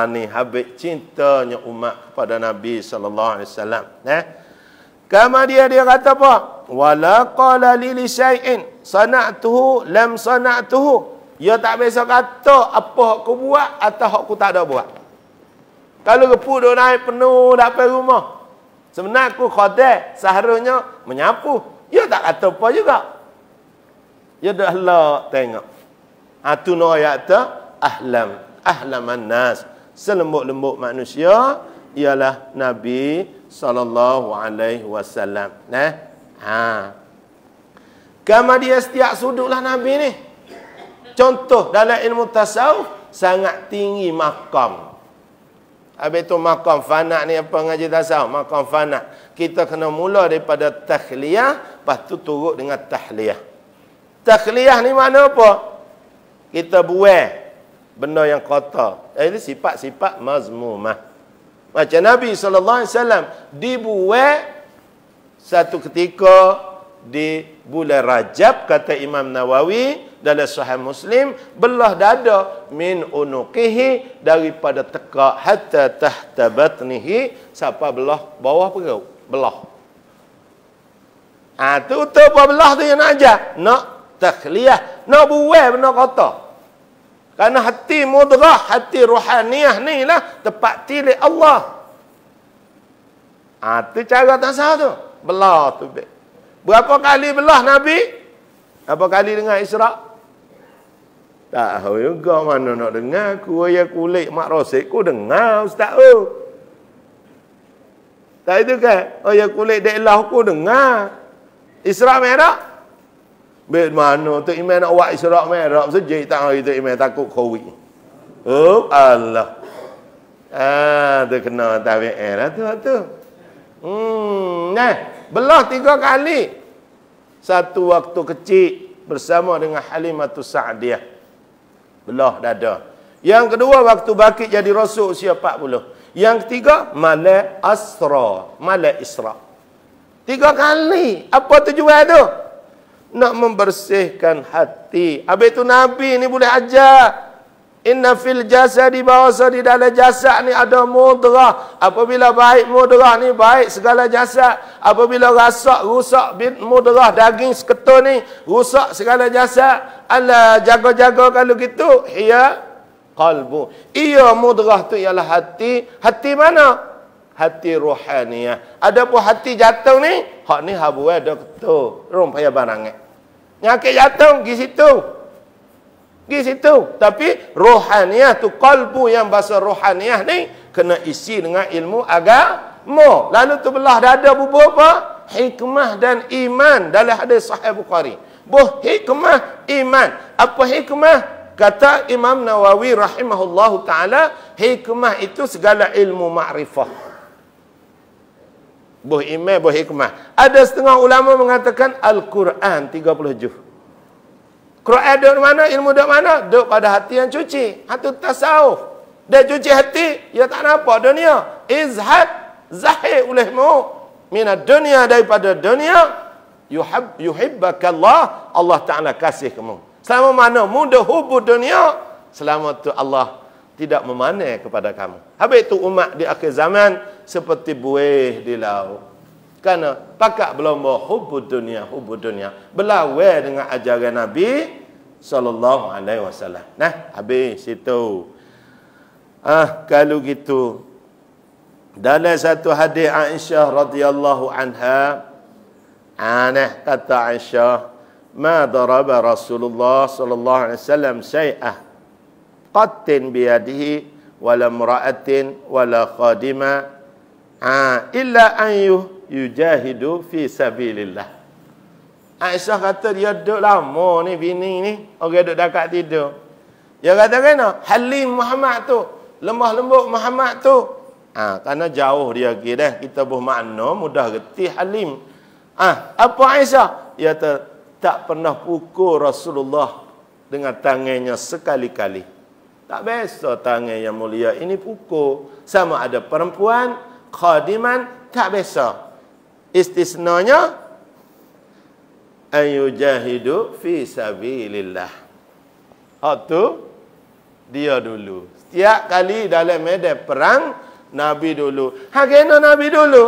ni habis cintanya umat kepada Nabi sallallahu alaihi wasallam. Kemudian dia kata apa? Wala qala li syai'in sana'tuhu lam sana'tuhu. Dia tak besok kata apa aku buat atau aku tak ada buat. Kalau reput duk naik penuh dapat rumah. Sebenarnya aku khadah, seharusnya menyapu. Dia tak kata apa juga. Dia dah lah tengok. Tu no ayat tu ahlaman nas. Selembut-lembut manusia ialah Nabi sallallahu alaihi wasallam. Kemudian setiap sudutlah Nabi ni. Contoh dalam ilmu tasawuf sangat tinggi makam. Habis tu makam fana ni apa ngaji tasawuf? Makam fana. Kita kena mula daripada takhliyah, lepas tu turut dengan tahliyah. Takhliyah ni mana apa? Kita buang benda yang kotor. Itu sifat-sifat mazmumah. Macam Nabi SAW dibuang satu ketika di bulan Rajab, kata Imam Nawawi dalam Sahih Muslim, belah dada min unuqihi, daripada tekak hatta tahta batnihi, sampai belah bawah perut, belah. Tu apa belah tu yang nak ajar? Nak takhliyah, nak buang benda kotor. Karena hati mudrah, hati rohaniyah ni lah tempat tilik Allah. Tu cara tasawuf tu, belah tu. Berapa kali belah Nabi? Apa kali dengar Isra'? Tak tahu juga mana nak dengar. Kuaya kulit mak rosik ku dengar ustaz tu. Tak itu kan? Ya kulit deklah ku dengar. Isra' Mi'raj? Bet mana tu imam nak buat Isra' Mi'raj sejak tak hari tu imam takut COVID. Allah. Tu kena tabi'in lah tu. Belah 3 kali. Satu waktu kecil bersama dengan Halimatus Sa'diyah. Belah dada. Yang kedua waktu bakit jadi rasul usia 40. Yang ketiga Malak Asra, Malak Isra. 3 kali. Apa tujuan tu? Nak membersihkan hati. Habis tu Nabi ni boleh ajar. Inna fil jasadi, bahasa di dalam jasad ni ada mudrah. Apabila baik mudrah ni, baik segala jasad. Apabila rusak mudrah daging seketul ni, rusak segala jasad. Allah jaga-jaga kalau gitu. Hiya qalbu. Ia mudrah tu ialah hati. Hati mana? hati rohaniah. Adapun hati jatuh ni, hak ni habuai dak ketu. Rom payah barang. Nyakit jatuh pergi situ. Pergi situ. Tapi rohaniah tu, qalbu yang bahasa rohaniah ni kena isi dengan ilmu agama. Lalu tu belah dada bubur apa? Hikmah dan iman dalam hadis Sahih Bukhari. Hikmah iman. Apa hikmah? Kata Imam Nawawi rahimahullahu ta'ala, hikmah itu segala ilmu ma'rifah. Iman, hikmah. Ada setengah ulama mengatakan Al-Quran 30 juz. Quran duduk mana? Ilmu duduk mana? Duduk pada hati yang cuci. Hati tasawuf. Dia cuci hati, dia tak nampak dunia. Zahir olehmu minat dunia, daripada dunia. Yuhibbakallah, Allah Ta'ala kasih kamu. Selama mana mudah hubur dunia, selama tu Allah tidak memanai kepada kamu. Habis itu umat di akhir zaman seperti buih di laut. Kerana pakat belum hubur dunia. Berlawan dengan ajaran Nabi SAW. Nah, habis itu. Kalau gitu, dalam satu hadis Aisyah radhiyallahu anha, kata Aisyah, ما ضرب رسول الله صلى الله عليه وسلم شيئا قط بيده ولا امرأة ولا خادمة إلا أن يجاهد في سبيل الله. Aisyah kata dia duduk lama ni bini ni, orang duduk dekat tidur. Dia kata kena Halim Muhammad tu, lemah lembut Muhammad tu. Kerana jauh dia pergi dah, kita bermakna mudah reti Halim. Apa Aisyah? Dia kata tak pernah pukul Rasulullah dengan tangannya sekali-kali. Tak biasa tangan yang mulia ini pukul. Sama ada perempuan, khadiman, tak biasa. Istisnanya, an yujahidu fi sabilillah. Tu dia dulu. Setiap kali dalam medan perang, Nabi dulu. Kena Nabi dulu.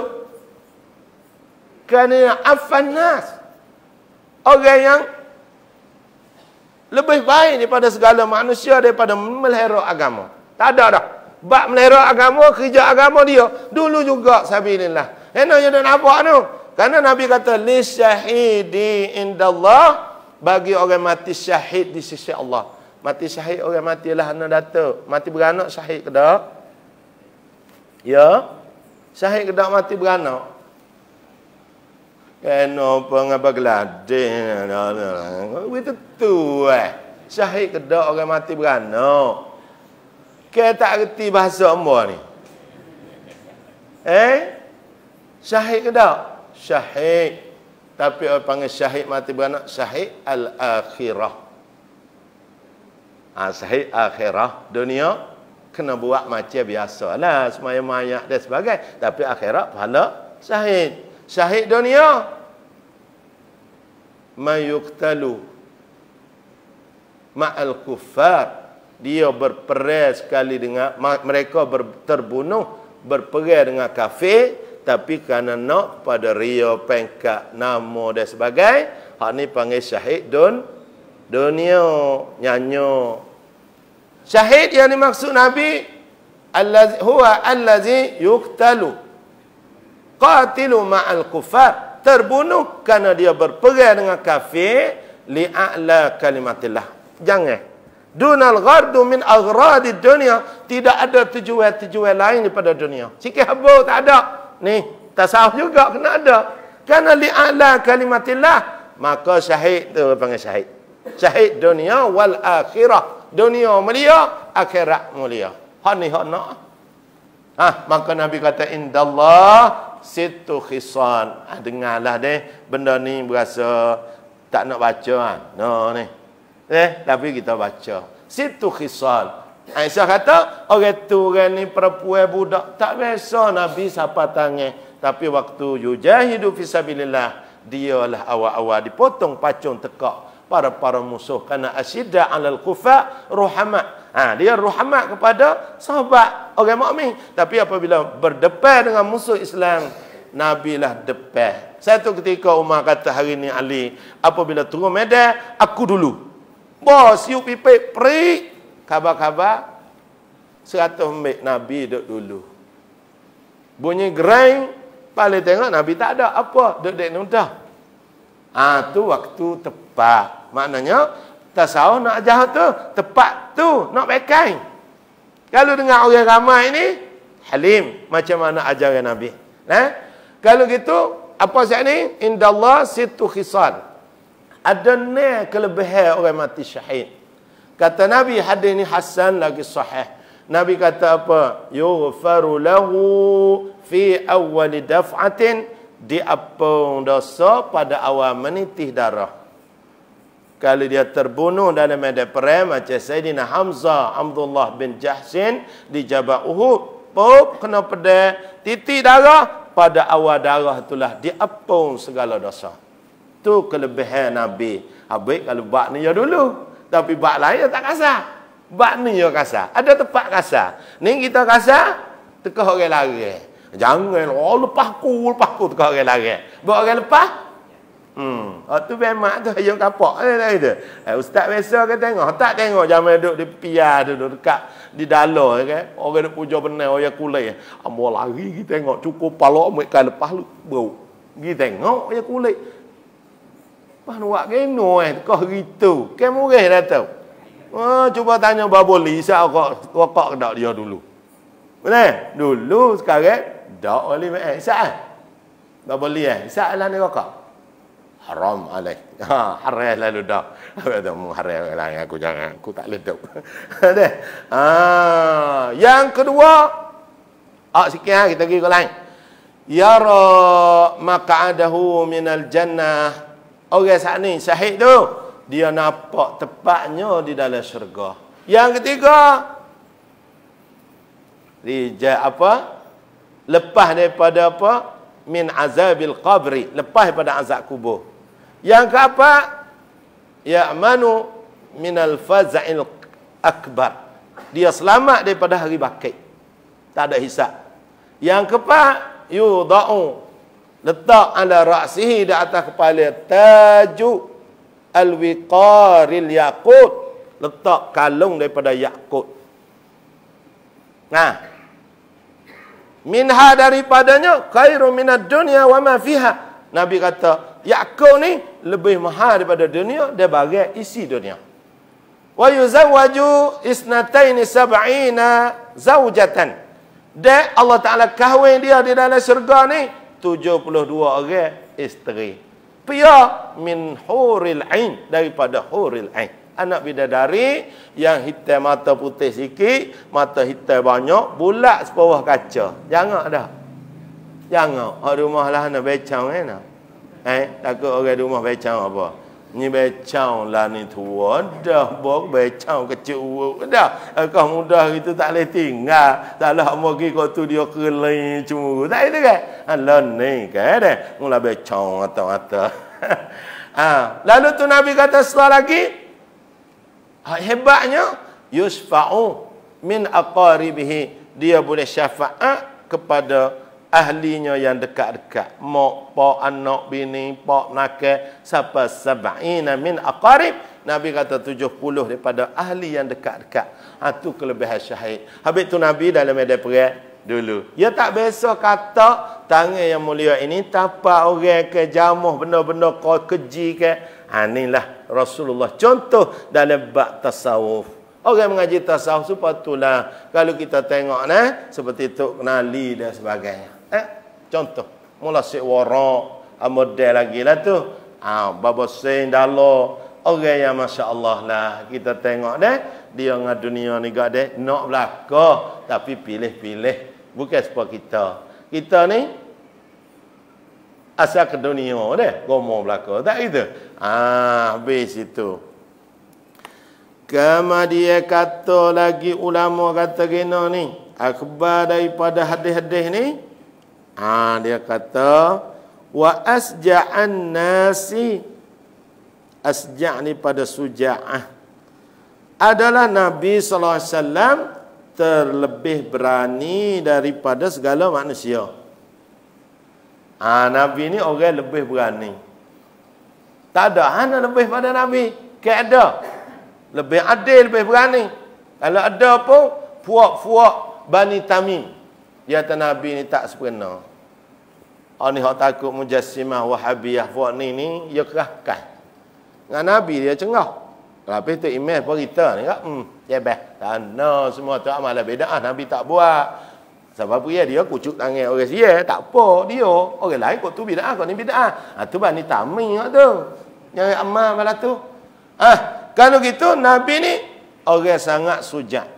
Kerana affan nas. Orang yang lebih baik daripada segala manusia, daripada melihara agama. Tak ada dah. Bab melihara agama, kerja agama dia dulu juga sabilillah. Kena je dah nampak tu. Kerana Nabi kata li syahidi indallah, bagi orang mati syahid di sisi Allah. Mati syahid orang matilah anak datuk. Mati beranak syahid ke tak? Ya. Syahid ke tak mati beranak? Kena pengapa gelading. Itu tu syahid kedak orang mati beranak. Kita tak reti bahasa ambo ni. Syahid kedak? Syahid. Tapi orang panggil syahid mati beranak, syahid al-akhirah. Syahid akhirah. Dunia kena buat macam biasalah, semaya-maya dan sebagainya. Tapi akhirat pahala syahid. Syahid dunia mayuqtalu ma'al kuffar, dia berperang sekali dengan mereka, terbunuh berperang dengan kafir, tapi kerana nak pada ria, pengkat, nama dan sebagainya, hak ni panggil syahid dunia, nyanyo. Syahid yang dimaksud Nabi huwa allazi yuqtalu qatilu ma'al kufar, terbunuh kerana dia berperang dengan kafir, li'a'la kalimatillah. Jangan. Dunal ghardu min aghradid dunia, tidak ada tujuan-tujuan lain daripada dunia. Sikit habis tak ada. Ni, tasawuf juga kena ada. Kerana li'a'la kalimatillah, maka syahid tu panggil syahid. Syahid dunia wal akhirah. Dunia mulia, akhirat mulia. Hak ni hak nak. Maka Nabi kata indallah situ khisan. Dengarlah deh, benda ni berasa tak nak baca no ni. Tapi kita baca. Situ khisan. Aisyah kata, orang tu orang ni perempuan budak tak biasa Nabi sapa tangan. Tapi waktu yujahidu fisabilillah, dialah awal-awal dipotong pacung tekak para musuh, kerana asyidda 'alal kufa ruhama. Dia ruhama kepada sahabat orang mukmin, tapi apabila berdepan dengan musuh Islam, Nabi lah depan. Satu ketika Umar kata, hari ni Ali, apabila turun medan, aku dulu. Bos, you pipik perik, khabar-khabar 100 mbek Nabi duduk dulu. Bunyi gereng, paling tengok Nabi tak ada. Apa? Duduk nuntah. Tu waktu tepat. Maknanya, tasawuf nak ajar tu, tepat tu, nak pakai. Kalau dengar orang ramai ni, halim. Macam mana ajaran Nabi. Kalau gitu, apa saat ni? Indallah situ khisal. Ada ni kelebihan orang mati syahid. Kata Nabi, hadis ni hasan lagi sahih. Nabi kata apa? Yughfaru lahu fi awwali daf'atin, diampun dosa pada awal menitih darah. Kalau dia terbunuh dalam medan perang macam Sayyidina Hamzah Abdullah bin Jahsin di Jabal Uhud, kena pedang, titik darah, pada awal darah itulah diampun segala dosa. Tu kelebihan Nabi. Habis kalau bab ni ya dulu, tapi bab lain tak kasar. Bab ni ya kasar. Ada tempat kasar. Ni kita kasar, tekah orang lari. Jangan, lepas ku tekah orang lari. Buat orang lepas, tu bemak tu yang kapak itu. Ustaz biasa ke tengok, tak tengok zaman duduk di piar duduk dekat di dalam kan. Orang duk puja benar orang kulai. Ambo lari kita tengok cukup palak mereka lepas lu bau. Kita tengok orang kulit. Pas buat keno kau gitu. Ke murah dah tahu. Cuba tanya Baboli siap rokok ke tak dia dulu. Benar? Dulu sekarang tak boleh siap. Baboli siap lah ni rokok. Haram alaih. Haram lalu dah. Kata mu haram lah aku jangan. Aku tak letup. Yang kedua, sikit kita pergi ke lain. Yara maq'adahu minal jannah. Orang saat ni syahid tu, dia nampak tepatnya di dalam syurga. Yang ketiga, lepas daripada apa? Min azabil qabri, lepas daripada azab kubur. Yang keempat, ya'manu minal faza'il akbar. Dia selamat daripada hari bangkit. Tak ada hisab. Yang keempat, yudha'u, letak ala ra'sihi di atas kepala taju al-wiqaril yaqut, letak kalung daripada yakut. Nah, minha daripadanya khairu minad dunya wa ma fiha. Nabi kata yakut ni lebih mahal daripada dunia, dia bagi isi dunia. Wa yuzawwaju isnataini sab'ina zaujatan. Dan Allah Taala kahwin dia di dalam syurga ni 72 orang isteri. Pia min huril ain, daripada huril ain. Anak bidadari yang hitam mata putih sikit, mata hitam banyak, bulat sepawah kaca. Jangan dah. Jangan. Rumah lah nak becang kan. Takut orang rumah becang apa? Ni becang lah ni tua dah, bok becang kecil dah. Kau mudah itu tak boleh tinggal. Tak lah mau pergi kau tu dia kelai cuma. Tak itu kan? Lah ni kan dah. Mula becang mata-mata. Lalu tu Nabi kata setelah lagi, hebatnya yusfa'u min aqaribihi, dia boleh syafaat kepada ahlinya yang dekat-dekat. Mak, pak, anak, bini, pak, nakal, sampai 70 min aqarib. Nabi kata 70 daripada ahli yang dekat-dekat. Itu kelebihan syahid. Habis tu Nabi dalam medan perang dulu, dia tak biasa kata tangan yang mulia ini tapak orang ke jamuh benda-benda kau keji ke. Inilah Rasulullah contoh dalam bab tasawuf. Orang mengaji tasawuf sepatutnya kalau kita tengok seperti Tok Kenali dan sebagainya. Contoh, mula Syekh Warak, model lagi lah tu. Baba Sen Dalo, orang yang masya-Allah lah. Kita tengok dia dengan dunia ni gak nak belaka tapi pilih-pilih. Bukan sebab kita. Kita ni asal ke dunia gomo belaka. Tak gitu. Habis itu. Kemudian kata lagi ulama kata gini ni, akhbar daripada hadis-hadis ni, dia kata wa asja'an nasi, asja' ni pada suja'ah, adalah Nabi sallallahu alaihi wasallam terlebih berani daripada segala manusia. Nabi ni orang lebih berani. Tak ada hanya lebih pada Nabi. Ada lebih adil, lebih berani. Kalau ada pun puak-puak Bani Tamim. Dia kata Nabi ni tak sempurna. Ni hak takut Mujassimah, Wahabiyah, buat ni dia kerahkan. Dengan Nabi dia cengah. Lepas tu email berita ni kak, jebeh. Tanah semua tu amalan bid'ah, Nabi tak buat. Sebab dia kucuk tangan orang sia, tak apa dia. Orang lain kok tu bid'ah, kok ni bid'ah. Tu bani tami tu. Yang amal malah tu. Kalau gitu Nabi ni orang sangat sujat.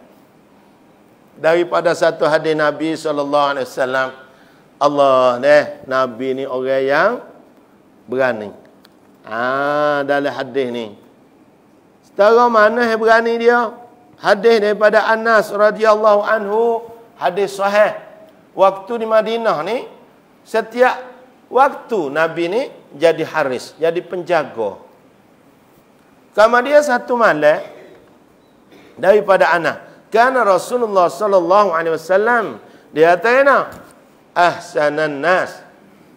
Daripada satu hadis Nabi SAW, Allah Nabi ni orang yang berani. Dalam hadis ni. Setara mana yang berani dia? Hadis daripada Anas radhiyallahu anhu, hadis sahih. Waktu di Madinah ni, setiap waktu Nabi ni jadi haris, jadi penjaga. Kemudian satu malam daripada Anas, kana Rasulullah sallallahu alaihi wasallam dia kata, ahsanan nas,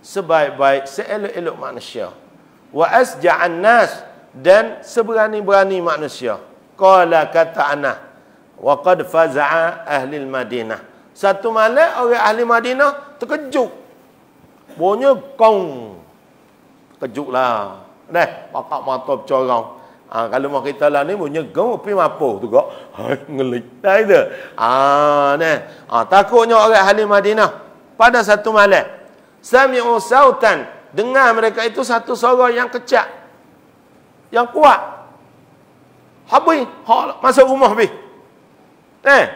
sebaik-baik seelok-elok manusia, wa asja'an nas, dan seberani-berani manusia. Qala, kata Anas, wa qad faza'a ahli Madinah. Satu malam orang ahli Madinah terkejut. Bunyi kong. Terkejutlah. Pakak mata bercorang. Kalau mau kita lah ni bunyi gong api mapo tu kok. Ngelik. Dah itu. Takutnya orang ahli Madinah pada satu malam sami'u sautan, dengar mereka itu satu suara yang kecak, yang kuat. Habis, masuk rumah habis.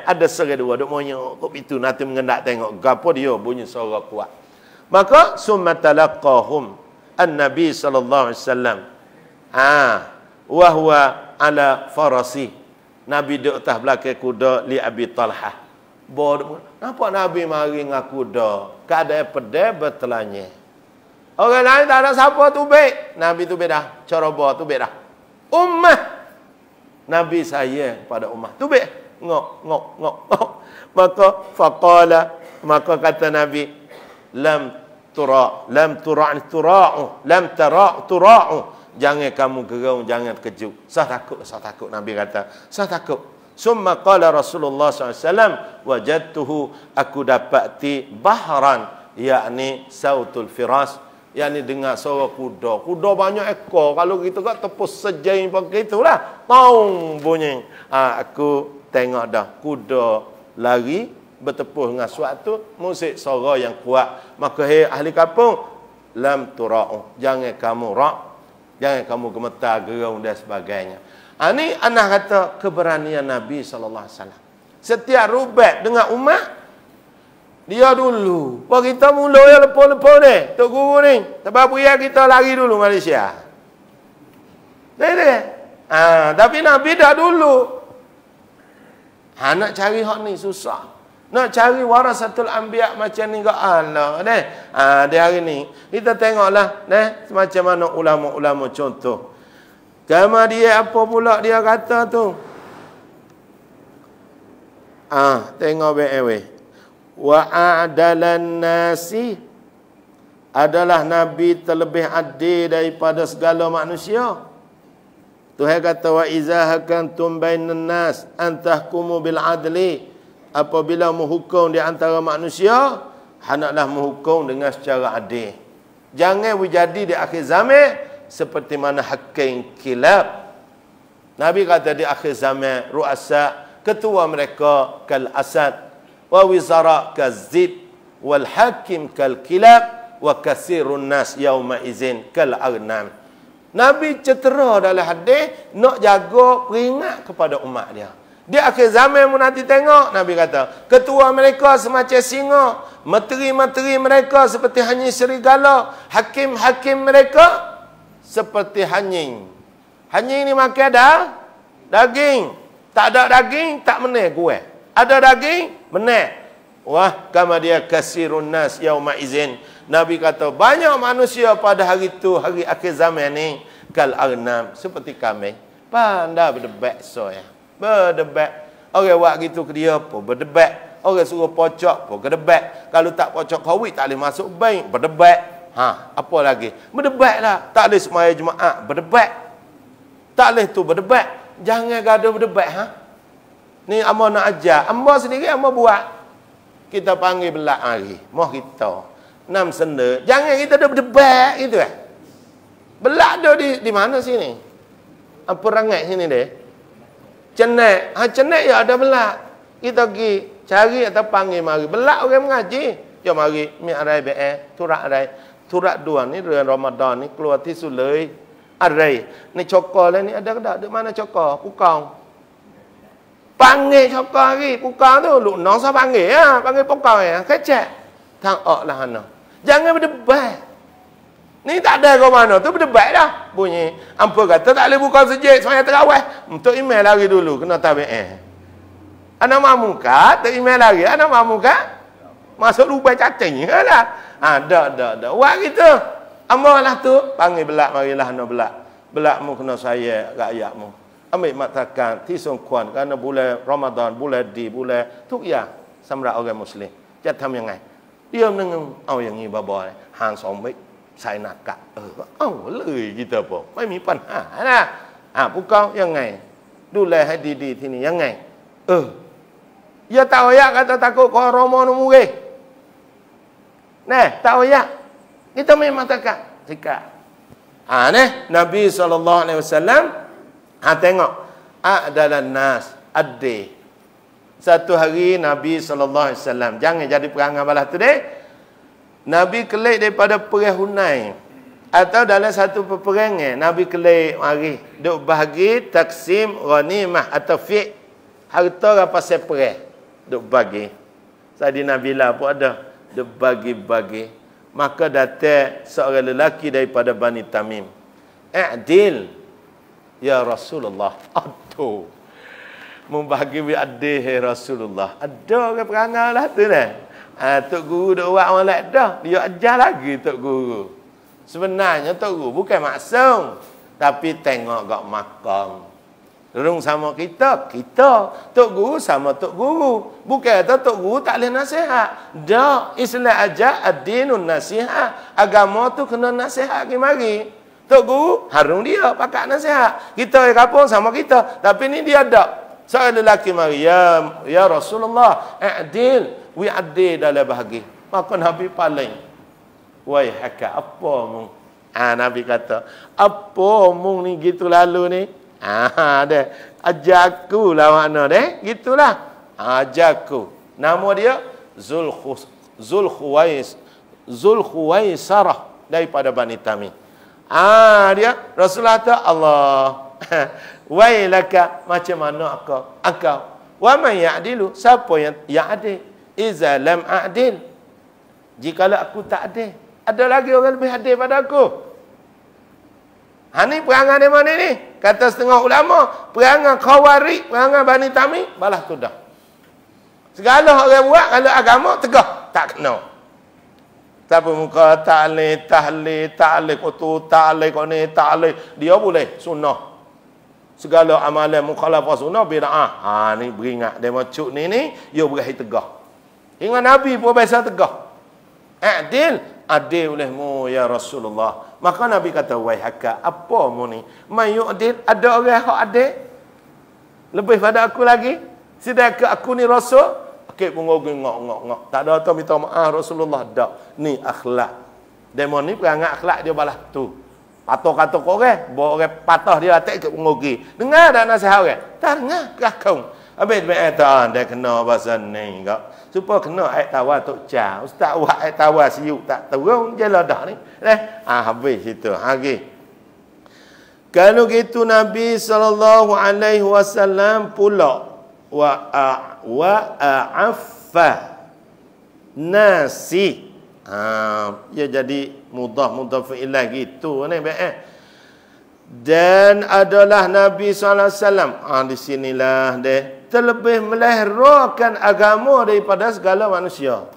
Ada serai dua, duk monyok kok itu, nanti mengendak tengok gapo dia bunyi suara kuat. Maka summa talaqahum an-nabi sallallahu alaihi wasallam. Wa huwa ala farasi. Nabi duduk atas belakang kuda li Abi Talhah. Nampak Nabi mari dengan kuda, keadaan pedai bertelanya. Orang lain tak ada siapa tubik. Nabi tubik dah. Cara bawa tubik dah. Ummah. Nabi saya pada ummah. Tubik. Ngok. Maka faqala, maka kata Nabi, lam tara'u. Jangan kamu gerau, jangan terkejut. Saya takut. Nabi kata, saya takut. Summa qala Rasulullah SAW, wajadtuhu, aku dapati bahran, yakni sautul firas, yakni dengar suara kuda. Kuda banyak ekor. Kalau kita kat tepus sejain pakai itulah. Taung bunyi. Aku tengok dah. Kuda lari bertepus dengan suatu musik suara yang kuat. Maka ahli kampung, lam tura'u. Jangan kamu jangan kamu gemetar, gerau dan sebagainya. Ini anak kata keberanian Nabi SAW. Setiap rubat dengan umat, dia dulu. Kalau kita mula yang lepas-lepas ni, Tok Guru ni, sebab kita lari dulu Malaysia. Tapi Nabi dah dulu. Nak cari hak ni susah. Nak cari warasatul anbiya macam ni ke Allah. Di hari ni, kita tengoklah macam mana ulama-ulama contoh. Kemudian apa pula dia kata tu? Tengok baik-baik. Wa a'dalan nasi, adalah Nabi terlebih adil daripada segala manusia. Tuhan kata, wa iza hakantum bainan nas an tahkumu bil adli, apabila menghukum di antara manusia, hendaklah menghukum dengan secara adil. Jangan berjadi di akhir zaman seperti mana hakim kilab. Nabi kata di akhir zaman, ru'asa, ketua mereka kal asad, wa wizara kazid, wal hakim kal kilab, wa kasirun nas yauma izin kal aghnam. Nabi cetera dalam hadis nak jaga peringat kepada umat dia. Di akhir zaman mu nanti tengok, Nabi kata, ketua mereka semacam singa, menteri-menteri mereka seperti hanying serigala, hakim-hakim mereka seperti hanying. Hanying ni makan ada daging. Tak ada daging, tak meneh kuih. Ada daging, meneh. Wah, kama dia kasirun nas yauma izin. Nabi kata, banyak manusia pada hari itu, hari akhir zaman ni, kal aghnam, seperti kambing. Pandai berdebat ya. Berdebat. Orang buat gitu ke dia pun berdebat. Orang suruh pocok pun berdebat. Kalau tak pocok kawit, tak boleh masuk bank, berdebat. Apa lagi? Berdebatlah. Tak boleh semaya Jumaat, berdebat. Tak boleh tu berdebat. Jangan gaduh berdebat. Ni amba nak ajar. Amba sendiri amba buat. Kita panggil belak hari. Moh kita. 6 senda. Jangan kita dah berdebat gitu Belak dah di mana sini? Apa rangai sini deh? Cenek. Cenek ya ada belak. Kita pergi cari atau panggil mari. Belak orang mengaji. Jom mari. Mi arai be'eh. Turak arai. Turak 2 ni bulan Ramadan ni keluar tisu lei. Arai. Ni cokor lah ni ada ke tak? Di mana cokor? Pukau. Panggil cokor hari. Pukau tu. Luk nong sah panggil ya. Panggil pukau ya. Kecek. Tang ok lah hana. Jangan berdebat. Ni tak ada ke mana. Tu berdebat dah. Bunyi. Ampa kata tak boleh buka sejik. Semuanya terawih. Untuk email lagi dulu. Kena tabi'eh. Anak mamu kah? Tak email lagi. Anak mamu kah? Masuk lubang cacing lah. Dak. Buat gitu. Amalah tu. Panggil belak. Marilah nak belak. Belakmu kena saya rakyatmu. Ambil matakan. Tisung kuan. Kerana bulan Ramadan. Bulan tu ya. Samra orang Muslim. Janganทำยังไง dia menengah. Au yang ni baba. Hang sombek. Saya nak kat. Auเลยkita apa. ไม่มีปัญหานะพวกเขายังไง ดูแลให้ดีๆที่นี่ยังไง ya tahu ya kata takut kau romo numuge. Nah, tahu ya. Kita memang takak. Jika. Nabi SAW. Tengok. Adalah nas. Adih. Satu hari Nabi SAW. Jangan jadi perangai balas tu deh. Nabi kelik daripada perang Hunai. Atau dalam satu peperangan. Nabi kelik mari. Duk bahagi taksim ghanimah atau fi'h. Harta rapasai perang. Duk bagi. Saidina Bilal pun ada. Duk bagi-bagi. Maka datang seorang lelaki daripada Bani Tamim. Adil. Ya Rasulullah. Aduh. Membagi adil ya Rasulullah. Ada orang perangai lah tu dah. Tok Guru duk buat molek dah. Dia ajar lagi Tok Guru. Sebenarnya Tok Guru bukan maksum. Tapi tengok gak makam. Rung sama kita. Tok Guru sama Tok Guru. Bukan kata Tok Guru tak boleh nasihat. Dah. Islam ajar ad-dinun nasihat. Agama tu kena nasihat mari. Tok Guru harung dia pakai nasihat. Kita yang kapung sama kita. Tapi ni dia tak. Seorang lelaki mari. Ya Rasulullah. Adil. We adil dalam bahagi. Maka Nabi paling. Wai haka. Apa mung? Nabi kata. Apa mung ni gitu lalu ni? Deh. Ajarku lah makna deh. Gitulah. Ajarku. Nama dia Zulkhuwaisarah daripada Bani Tamim. Dia Rasulullah kata Allah. Wailaka macam mana engkau? Wa man ya'dilu? Siapa yang adil? Iza lam a'dil. Jikalau aku tak adil, ada lagi orang lebih adil pada aku. Ni perangai di mana ni? Kata setengah ulama, perangai Khawarij, perangai Bani Tamim, balas tu dah. Segala orang buat kalau agama tegah, tak kena. Tapi muka tahlil, kotu, tahlil, kau ni, tahlil. Dia boleh, sunnah. Segala amalan mukhalafah sunnah, bida'ah. Ni beringat. Dia macuk ni, dia berakhir tegah. Hingga Nabi pun biasa tegah. Adil olehmu ya Rasulullah. Maka Nabi kata, wai haka, apa mu ni? Mayu adil, ada orang yang adil? Lebih pada aku lagi? Sedangkan aku ni Rasul? Okey, pun ngok. Tak ada tu minta maaf Rasulullah. Tak. Ni akhlak. Demo ni perangai akhlak dia balas tu. Patah-kata korang. Bawa orang patah dia atas ikut pengogi. Dengar tak nasihat orang? Tak dengar. Kakung. Habis dia kata, dia kena bahasa ni. Supaya kena ayat tawar Tok Cha. Ustaz buat ayat tawar siuk tak turun. Jelah dah ni. Habis itu. Lagi. Kalau gitu Nabi SAW pula. Wa'affa nasi. Dia jadi mudah fi'ilah gitu. Dan adalah Nabi SAW. Di sinilah dia. Terlebih melahirkan agama daripada segala manusia.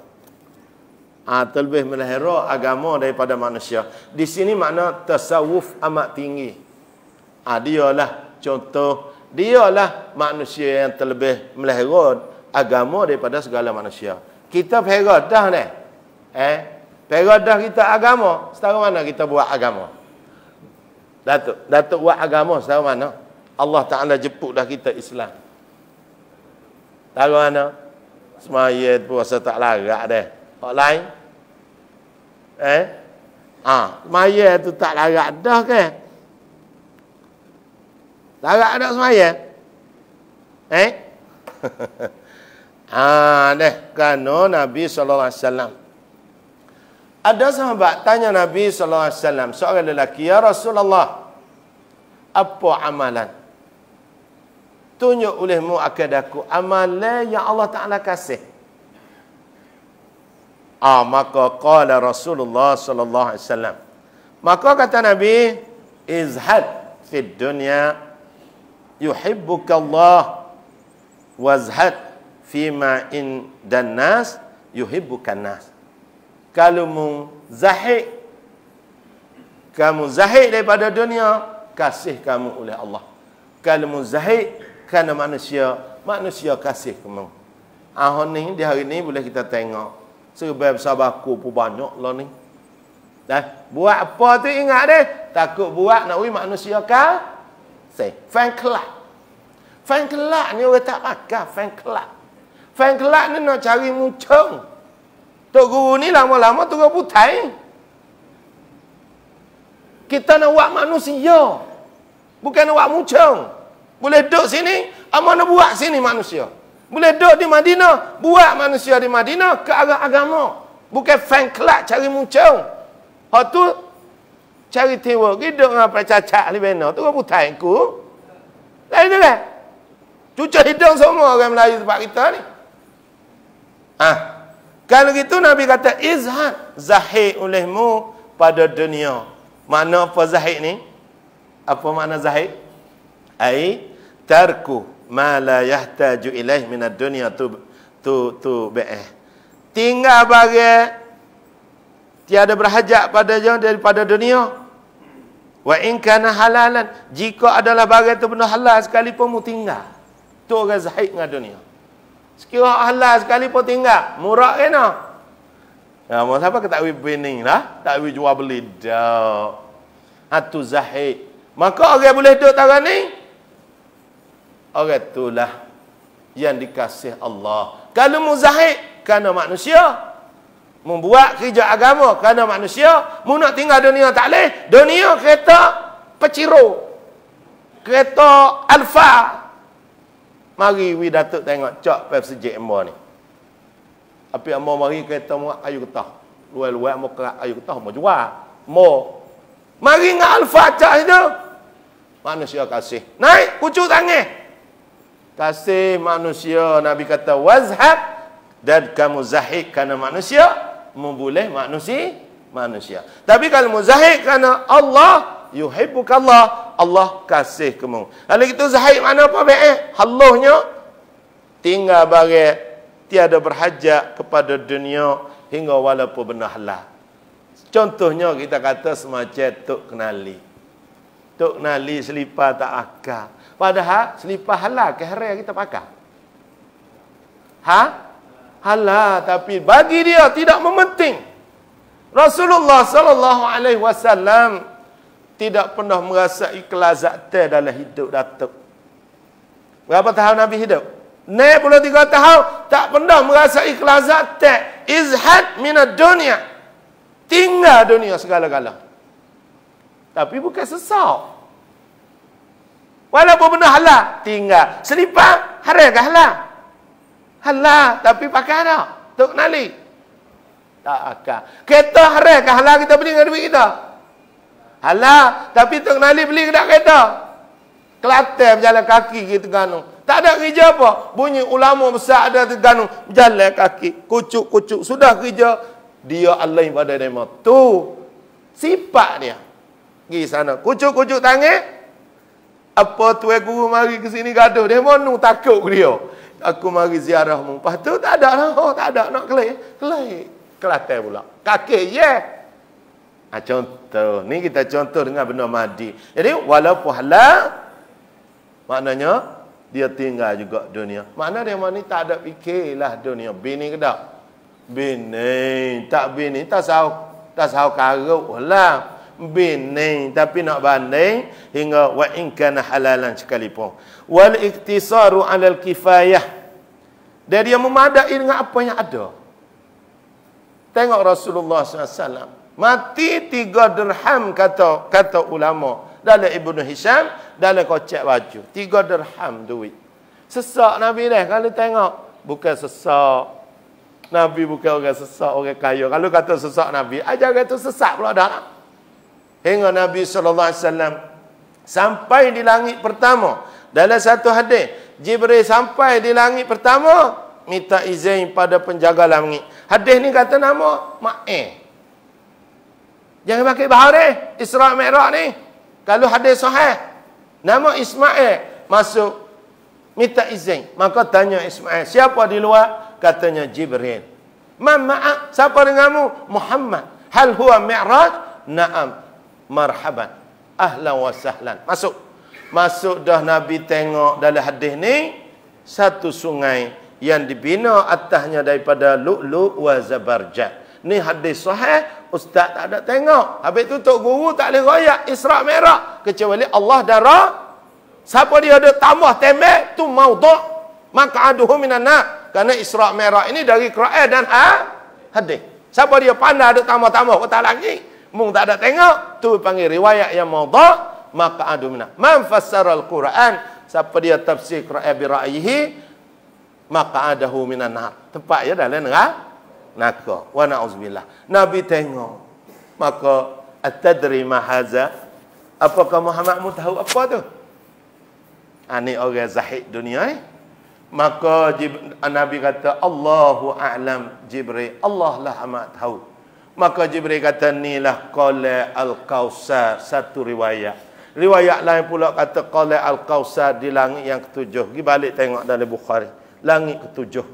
Terlebih melahirkan agama daripada manusia. Di sini makna tasawuf amat tinggi. Dialah contoh. Dialah manusia yang terlebih melahirkan agama daripada segala manusia. Kita perhera dah ni. Perhera dah kita agama. Setara mana kita buat agama? Datuk buat agama setara mana? Allah Ta'ala jemput dah kita Islam. Tahu mana? Semaya puasa tak larat dah. Hak lain? Semaya tu tak larat dah ke? Larat dah semaya? Dah kerana Nabi SAW. Ada sahabat tanya Nabi SAW, seorang lelaki, ya Rasulullah, apa amalan? Tunjuk olehmu akadaku amalan yang Allah Ta'ala kasih. Maka qala Rasulullah sallallahu alaihi wasallam. Maka kata Nabi, izhad fid dunya yuhibbuka Allah wazhad fima in dan nas yuhibbukan nas. Kalau kamu zahid daripada dunia, kasih kamu oleh Allah. Kalau zahid kerana manusia, manusia kasih kamu. Ni di hari ni boleh kita tengok serba bersabaku pun banyak lah ni. Buat apa tu ingat deh. Takut buat nak manusia kasih. Fan club. Fan club ni orang tak pakai fan club. Fan club ni nak cari muncung. Tok guru ni lama-lama tu orang putai. Kita nak buat manusia. Bukan nak buat muncung. Boleh duduk sini, amal nak buat sini manusia. Boleh duduk di Madinah, buat manusia di Madinah ke arah agama. Bukan fan club cari muncung. Hak tu cari tewa, hidup dengan cacat di benar. Tu orang putai ku. Lain tu kan? Cucuk hidung semua orang Melayu tempat kita ni. Kalau gitu Nabi kata, izhad, zahid olehmu pada dunia. Makna apa zahid ni? Apa makna zahid? Tarku ma la yahtaju ilaih minad dunya tu tinggal bagi tiada berhajat padanya daripada dunia. Wa in kana halalan, jika adalah bagi tu benda halal sekalipun mu tinggal. Tu orang zahid dengan dunia. Sekiranya halal sekalipun tinggal, murah kena. Mau siapa ke tak bini lah, tak jual beli dah. Tu zahid. Maka orang boleh duduk tangan ni, orang itulah yang dikasih Allah. Kalau muzahid kerana manusia, membuat kerja agama kerana manusia, mu nak tinggal dunia tak boleh. Dunia kereta peciro, kereta Alfa. Mari we datuk tengok cak Pepsi Embo ni. Tapi ambo mari kereta mu kayu getah. Luai-luai mu kerak kayu getah mau jual. Mari dengan Alfa cak itu. Manusia kasih. Naik kucuk tangan. Kasih manusia, Nabi kata wazhab, dan kamu zahid kerana manusia, memboleh manusia. Tapi kalau muzahid kerana Allah, yuhibbuka Allah, Allah kasih kamu. Kalau itu zahid mana apa baik? Haluhnya tinggal bagi tiada berhajat kepada dunia hingga walaupun benda halal. Contohnya kita kata semacam tok kenali selipar tak akal. Padahal selipar halal ke haram kita pakai? Halal, tapi bagi dia tidak mementing. Rasulullah sallallahu alaihi wasallam tidak pernah merasai kelazatan dalam hidup datuk. Berapa tahun Nabi hidup? 63 tahun tak pernah merasai kelazatan. Izhad minad dunya. Tinggal dunia segala-gala. Tapi bukan sesak. Walaupun benda halal, tinggal. Selipar, haram ke halal? Halal, tapi pakai tak? Tok nali. Tak akal. Kereta haram ke halal kita beli dengan duit kita? Halal, tapi tok nali beli ke tak kereta? Kelantan berjalan kaki kita ganung. Tak ada kerja apa. Bunyi ulama besar ada terganung. Berjalan kaki. Kucuk-kucuk. Sudah kerja. Dia Allah pada demo. Tu. Sifat dia. Pergi sana. Kucuk-kucuk tangan. Apa tuan guru mari ke sini gaduh. Dia mana takut ke dia. Aku mari ziarahmu. Lepas tu tak ada lah. Oh, tak ada nak kelih. Kelantan pula. Kaki ye. Contoh. Ni kita contoh dengan benda madi. Jadi walaupun halal. Maknanya dia tinggal juga dunia. Mana dia mana tak ada fikirlah dunia. Bini ke tak? Bini. Tak bini. Tak sahau karuk lah. Bini. Tapi nak banding. Hingga wa in kana halalan sekalipun. Wal iktisaru alal kifayah. Dan dia memadai dengan apa yang ada. Tengok Rasulullah SAW. Mati 3 dirham kata ulama. Dalam Ibnu Hisham, dalam kocek baju. 3 dirham duit. Sesak Nabi dah. Kalau tengok, bukan sesak. Nabi bukan orang sesak, orang kaya. Kalau kata sesak Nabi, ajaran itu sesak pula dah. Hingga Nabi SAW sampai di langit pertama. Dalam satu hadis, Jibril sampai di langit pertama, minta izin pada penjaga langit. Hadis ni kata nama Ma'e. Jangan pakai bahari Isra' Mi'raj ni. Kalau hadis sahih, nama Ismail masuk minta izin. Maka tanya Ismail, siapa di luar? Katanya Jibril. Man ma'a? Siapa denganmu? Muhammad. Hal huwa mi'raj? Na'am. Marhaban. Ahlan wa sahlan. Masuk. Masuk dah Nabi tengok dalam hadis ni satu sungai yang dibina atasnya daripada lu'lu' wa zabarjad. Ni hadis sahih, ustaz tak ada tengok. Habis tu tok guru tak boleh royak Isra' Mi'raj kecuali Allah darah. Siapa dia ada tambah tembak tu maudhu' maq'aduhu minan nar. Kerana Isra' Mi'raj ini dari Quran dan hadis. Siapa dia pandai ada tambah-tambah kata lagi, mung tak ada tengok, tu panggil riwayat yang maudhu' maq'aduhu minan. Man fassara al-Quran, siapa dia tafsir Quran bi ra'yihi maq'adahu minan nar. Tempat ya dalam neraka. Wa na'udzubillah. Nabi tengok. Maka atadri ma haza? Apakah Muhammad mu tahu apa tu? Ini orang zahid dunia. Maka Nabi kata, Allahu a'lam Jibril. Allah lah amat tahu. Maka Jibril kata, inilah qala al-Kausar. Satu riwayat. Riwayat lain pula kata qala al-Kausar di langit yang ketujuh. Pergi balik tengok dalam Bukhari. Langit ketujuh.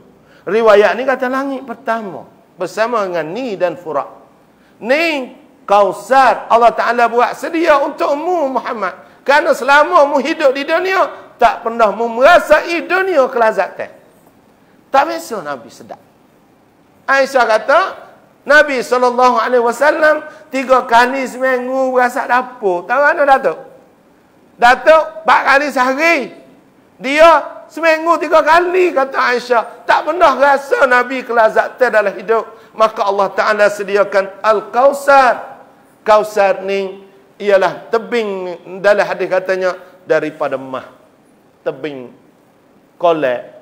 Riwayat ni kata langit pertama. Bersama dengan Ni dan Furat. Ni Kausar. Allah Ta'ala buat sedia untukmu Muhammad. Kerana selama mu hidup di dunia, tak pernah mu merasai dunia kelazatan. Tak biasa Nabi sedap. Aisyah kata, Nabi SAW 3 kali seminggu berasa dapur. Tahu mana Datuk? Datuk 4 kali sehari. Dia seminggu 3 kali, kata Aisyah. Tak pernah rasa Nabi kelazatan dalam hidup. Maka Allah Ta'ala sediakan Al-Kausar. Kausar ni ialah tebing, dalam hadis katanya, daripada mah. Tebing kolek.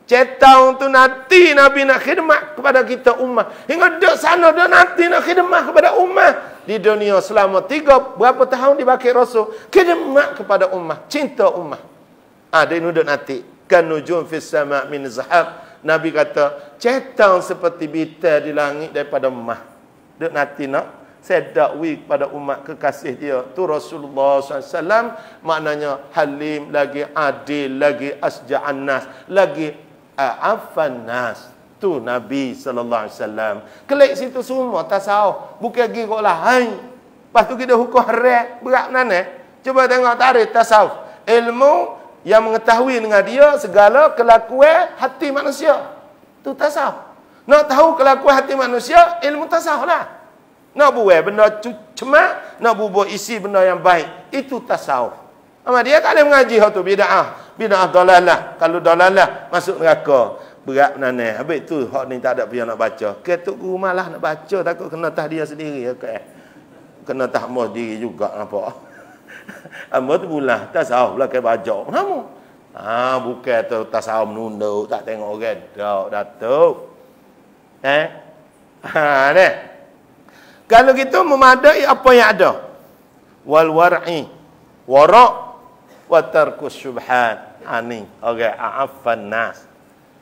Cetau tu nanti Nabi nak khidmat kepada kita ummah. Hingga duduk sana dia nanti nak khidmat kepada ummah. Di dunia selama 3 berapa tahun dibakir Rasul. Khidmat kepada ummah. Cinta ummah. Dia nuduk nanti. Kan nujum fis sama' min zahab. Nabi kata, cetang seperti bintang di langit daripada emas. Duk nanti nak sedakwi kepada umat kekasih dia. Tu Rasulullah SAW. Maknanya halim, lagi adil, lagi asja'an nas, lagi a'afan nas. Tu Nabi SAW. Kelik situ semua tasawuf. Bukan gigok lain. Lepas tu kita hukum haram. Berat mana? Cuba tengok tarikh tasawuf. Ilmu yang mengetahui dengan dia segala kelakuan hati manusia. Itu tasawuf. Nak tahu kelakuan hati manusia, ilmu tasawuf lah. Nak buat benda cemak, nak bubuh isi benda yang baik. Itu tasawuf. Ama dia tak boleh mengaji hal tu bid'ah. Bid'ah dalalah. Kalau dalalah masuk neraka. Berat mana. Habis tu hak ni tak ada pihak nak baca. Ketuk guru malah nak baca, takut kena tah dia sendiri. Kena tah mus diri juga nampak. Amba tu pula tasawuf lah kayak bajak. Kenapa? Bukan tu tasawuf menunduk, tak tengok orang dak datuk. Ni. Kalau gitu memadai apa yang ada. Wal war'i, wara' wa tarkus syubhat. Ni orang a'affan nas.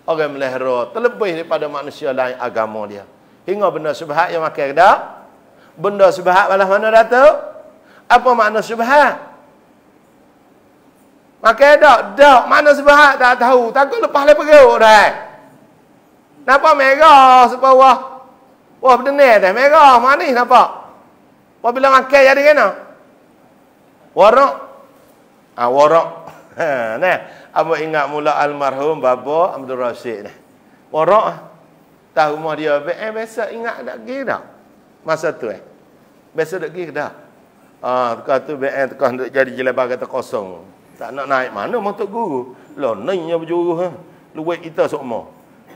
Orang melihara terlebih daripada manusia lain agama dia. Hingga benda syubhat yang makan dak. Benda syubhat balas mana datuk? Apa makna syubhat? Makan dak, mana syubhat tak tahu. Takut lepas le perut dah. Nampak merah sebawah. Wah, berdengar dah merah manis nampak. Apabila makan jadi kena. Warak. Warak. Nah, apa ingat mula almarhum bapa Abdul Rashid ni. Warak. Tahu rumah dia biasa ingat dak pergi dak. Masa tu biasa dak pergi dak. Tukar tu BN tukar duk jadi jelebar kata kosong. Tak nak naik mana motor guru. Lah nainya berjuru Luwek kita semua.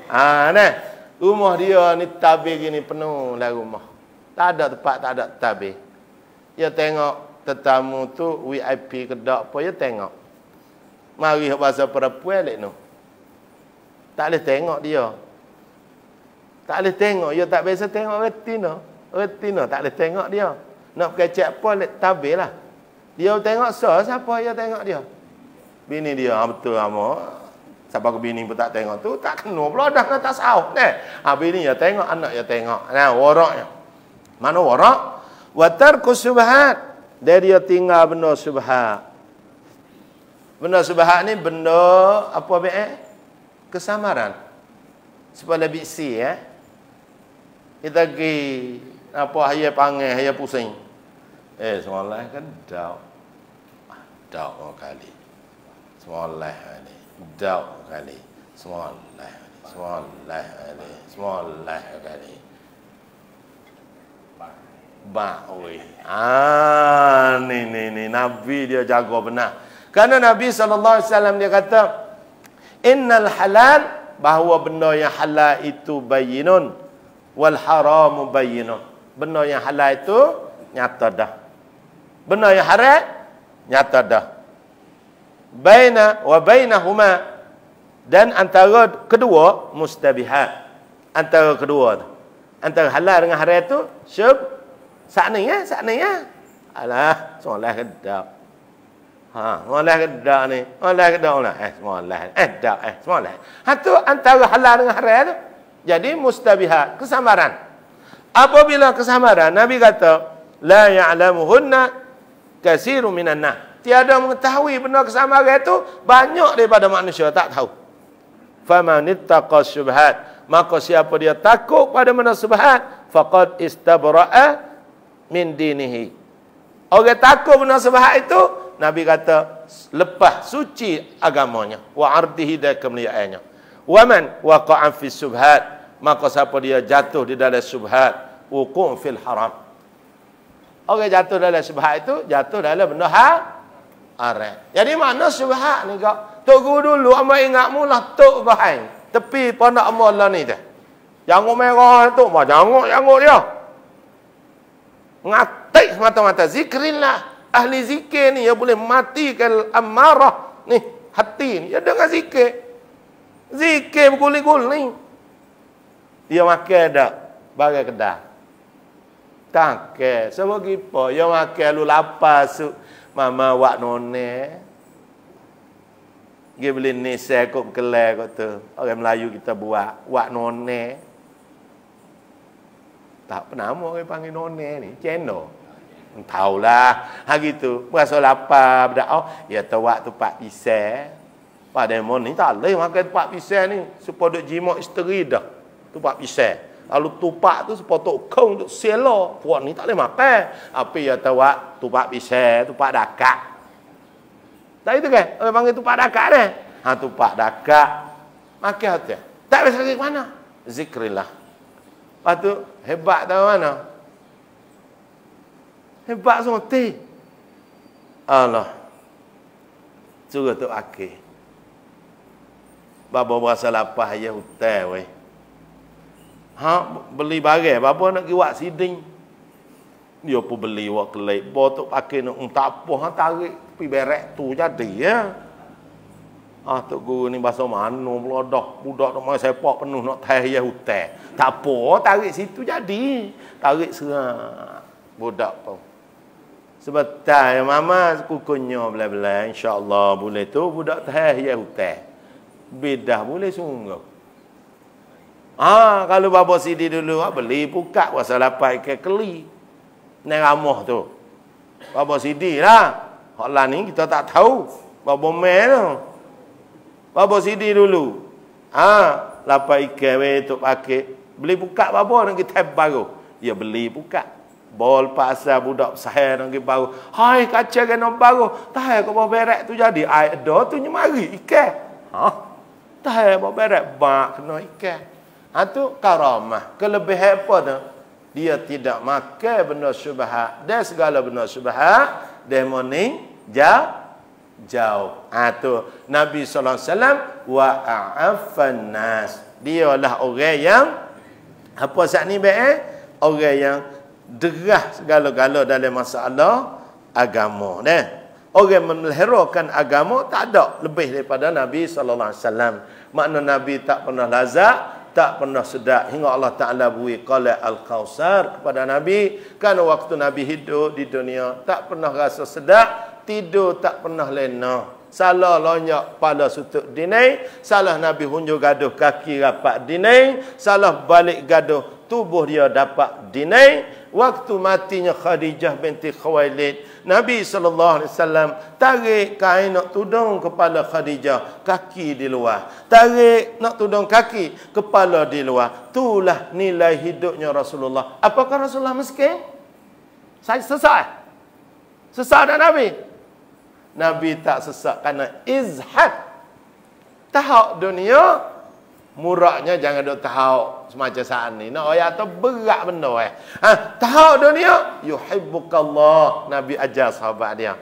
Nah. Rumah dia ni tabir gini penuh lah rumah. Tak ada tempat, tak ada tabir. Dia tengok tetamu tu VIP kedak apa, dia tengok. Mari bahasa perempuan lek no. Tak boleh tengok dia. Tak boleh tengok, dia tak biasa tengok retina. Retina tak boleh tengok dia. Nak kecek apa lek tabir lah. Dia tengok siapa dia tengok dia. Bini dia betul ama. Siapa ke bini pun tak tengok tu, tak kena pula dah kata sahut deh. Bini dia tengok, anak dia tengok. Nah, waraknya. Mana warak? Wa tarku subhat. Dia tinggal benda subhat. Benda subhat ni benda apa kesamaran. Supaya biksi kita pergi apa haya panggil, haya pusing. Semalam kan dak kali. Semalam ni dak kali. Semalam kali. Oi. Ni Nabi dia jaga benar. Karena Nabi SAW dia kata, innal halal, bahawa benda yang halal itu bayyinun wal haramu bayyinun. Benda yang halal itu nyata dah. Benda yang haram nyata dah. Baina wa bainahuma, dan antara kedua mustabihat. Antara kedua tu. Antara halal dengan haram itu sakni ya. Alah, soalah kedak. Soalah kedak ni. Soalah kedak lah. Soalah. Dak. Soalah. Tu antara halal dengan haram tu. Jadi mustabihat, kesamaran. Apabila kesamaran, Nabi kata, la ya'lamuhunna katsirun minan nas. Tiada mengetahui benda kesamaran itu banyak daripada manusia tak tahu. Famanittaqa syubhat, maka siapa dia takut pada benda syubhat, faqad istabra'a min dinihi. Orang takut benda syubhat itu, Nabi kata lepas suci agamanya, wa ardihi, dan kemuliaannya. Wa man waqa'a fi syubhat, maka siapa dia jatuh di dalam syubhat, wuqu' fil haram. Orang jatuh dalam syubhat itu jatuh dalam benda haram. Jadi mana syubhat ni kau? Tok guru dulu amat ingat mula tok bahang. Tepi pondok amal lah ni dah. Jangan merah tu, jangan dia. Ngatik semata-mata zikrillah. Ahli zikir ni dia boleh matikan amarah ni, hati ni. Dia dengar zikir. Zikir berguli-guli. Dia makan dak bagai kedah. Tak ke. Sebab apa? Dia makan lu lapar su. Mama wak none. Dia beli ni saya kok kelai kok tu. Orang Melayu kita buat wak none. Tak pernah orang panggil none ni. Ceno. Taulah. Gitu. Berasa lapar berdak. Ya tu wak tu pak pisang. Pak demon ni tak boleh makan tupak pisang ni. Supaya duk jimat isteri dah. Tupak pisang. Lalu tupak tu sepotong kong untuk selo. Puan ni tak boleh makan. Apa ya tahu tupak pisang, tupak dakak. Tak itu kan? Orang panggil tupak dakak ni. Tupak dakak. Makan hati. Tak boleh sakit mana? Zikrillah. Lepas tu, hebat tahu mana? Hebat semua. Allah. Suruh tu akhir. Bapa berasa lapar ya hutan weh. Beli barang, bapa nak pergi buat siding. Dia pun beli buat kelip. Bawa tu pakai nak tak apa, tarik pergi berek tu jadi ya. Tok guru ni bahasa mana pula dah. Budak nak main sepak penuh nak tahiyah hutan. Tak apa, tarik situ jadi. Tarik serang. Budak pun. Sebentar ya mama kukunya belah-belah. InsyaAllah boleh tu budak tahiyah hutan. Bedah boleh sungguh. Kalau bapa sidi dulu beli buka puasa lapai ke keli. Nang ramah tu. Bapa sidi lah. Hak lah ni kita tak tahu. Bapa meh tu. Bapa sidi dulu. Lapai ikan we tu pakai. Beli buka bapa nak kita baru. Dia beli buka. Bol pasal budak sahih nak baru. Hai kaca kena baru. Tak kau bawa berek tu jadi. Ai ada tu nyemari ikan. Tak bawa berek bak kena ikan. Itu karamah. Kelebihan apa tu? Dia tidak makan benda syubhat. Dan segala benda syubhat, dia morning jauh. Itu Nabi SAW wa a'affan nas. Dialah orang yang apa saat ni orang yang derah segala-gala dalam masalah agama dah. Orang meliharakan agama tak ada lebih daripada Nabi sallallahu alaihi wasallam. Makna Nabi tak pernah lazat, tak pernah sedap hingga Allah Taala beri qala al-kausar kepada Nabi kerana waktu Nabi hidup di dunia tak pernah rasa sedap, tidur tak pernah lena. Salah lonyak kepala sutut dinai, salah Nabi hunjur gaduh kaki rapat dinai, salah balik gaduh tubuh dia dapat dinai. Waktu matinya Khadijah binti Khuwailid, Nabi SAW tarik kain nak tudung kepala Khadijah, kaki di luar. Tarik nak tudung kaki, kepala di luar. Itulah nilai hidupnya Rasulullah. Apakah Rasulullah miskin? Saya sesak. Sesak tak Nabi? Nabi tak sesak kerana izhad. Tahap dunia, muraknya jangan duk tahap semacam saat ni. Nak ayat tu berat benda tahap dunia yuhibbukallah. Nabi ajar sahabat dia.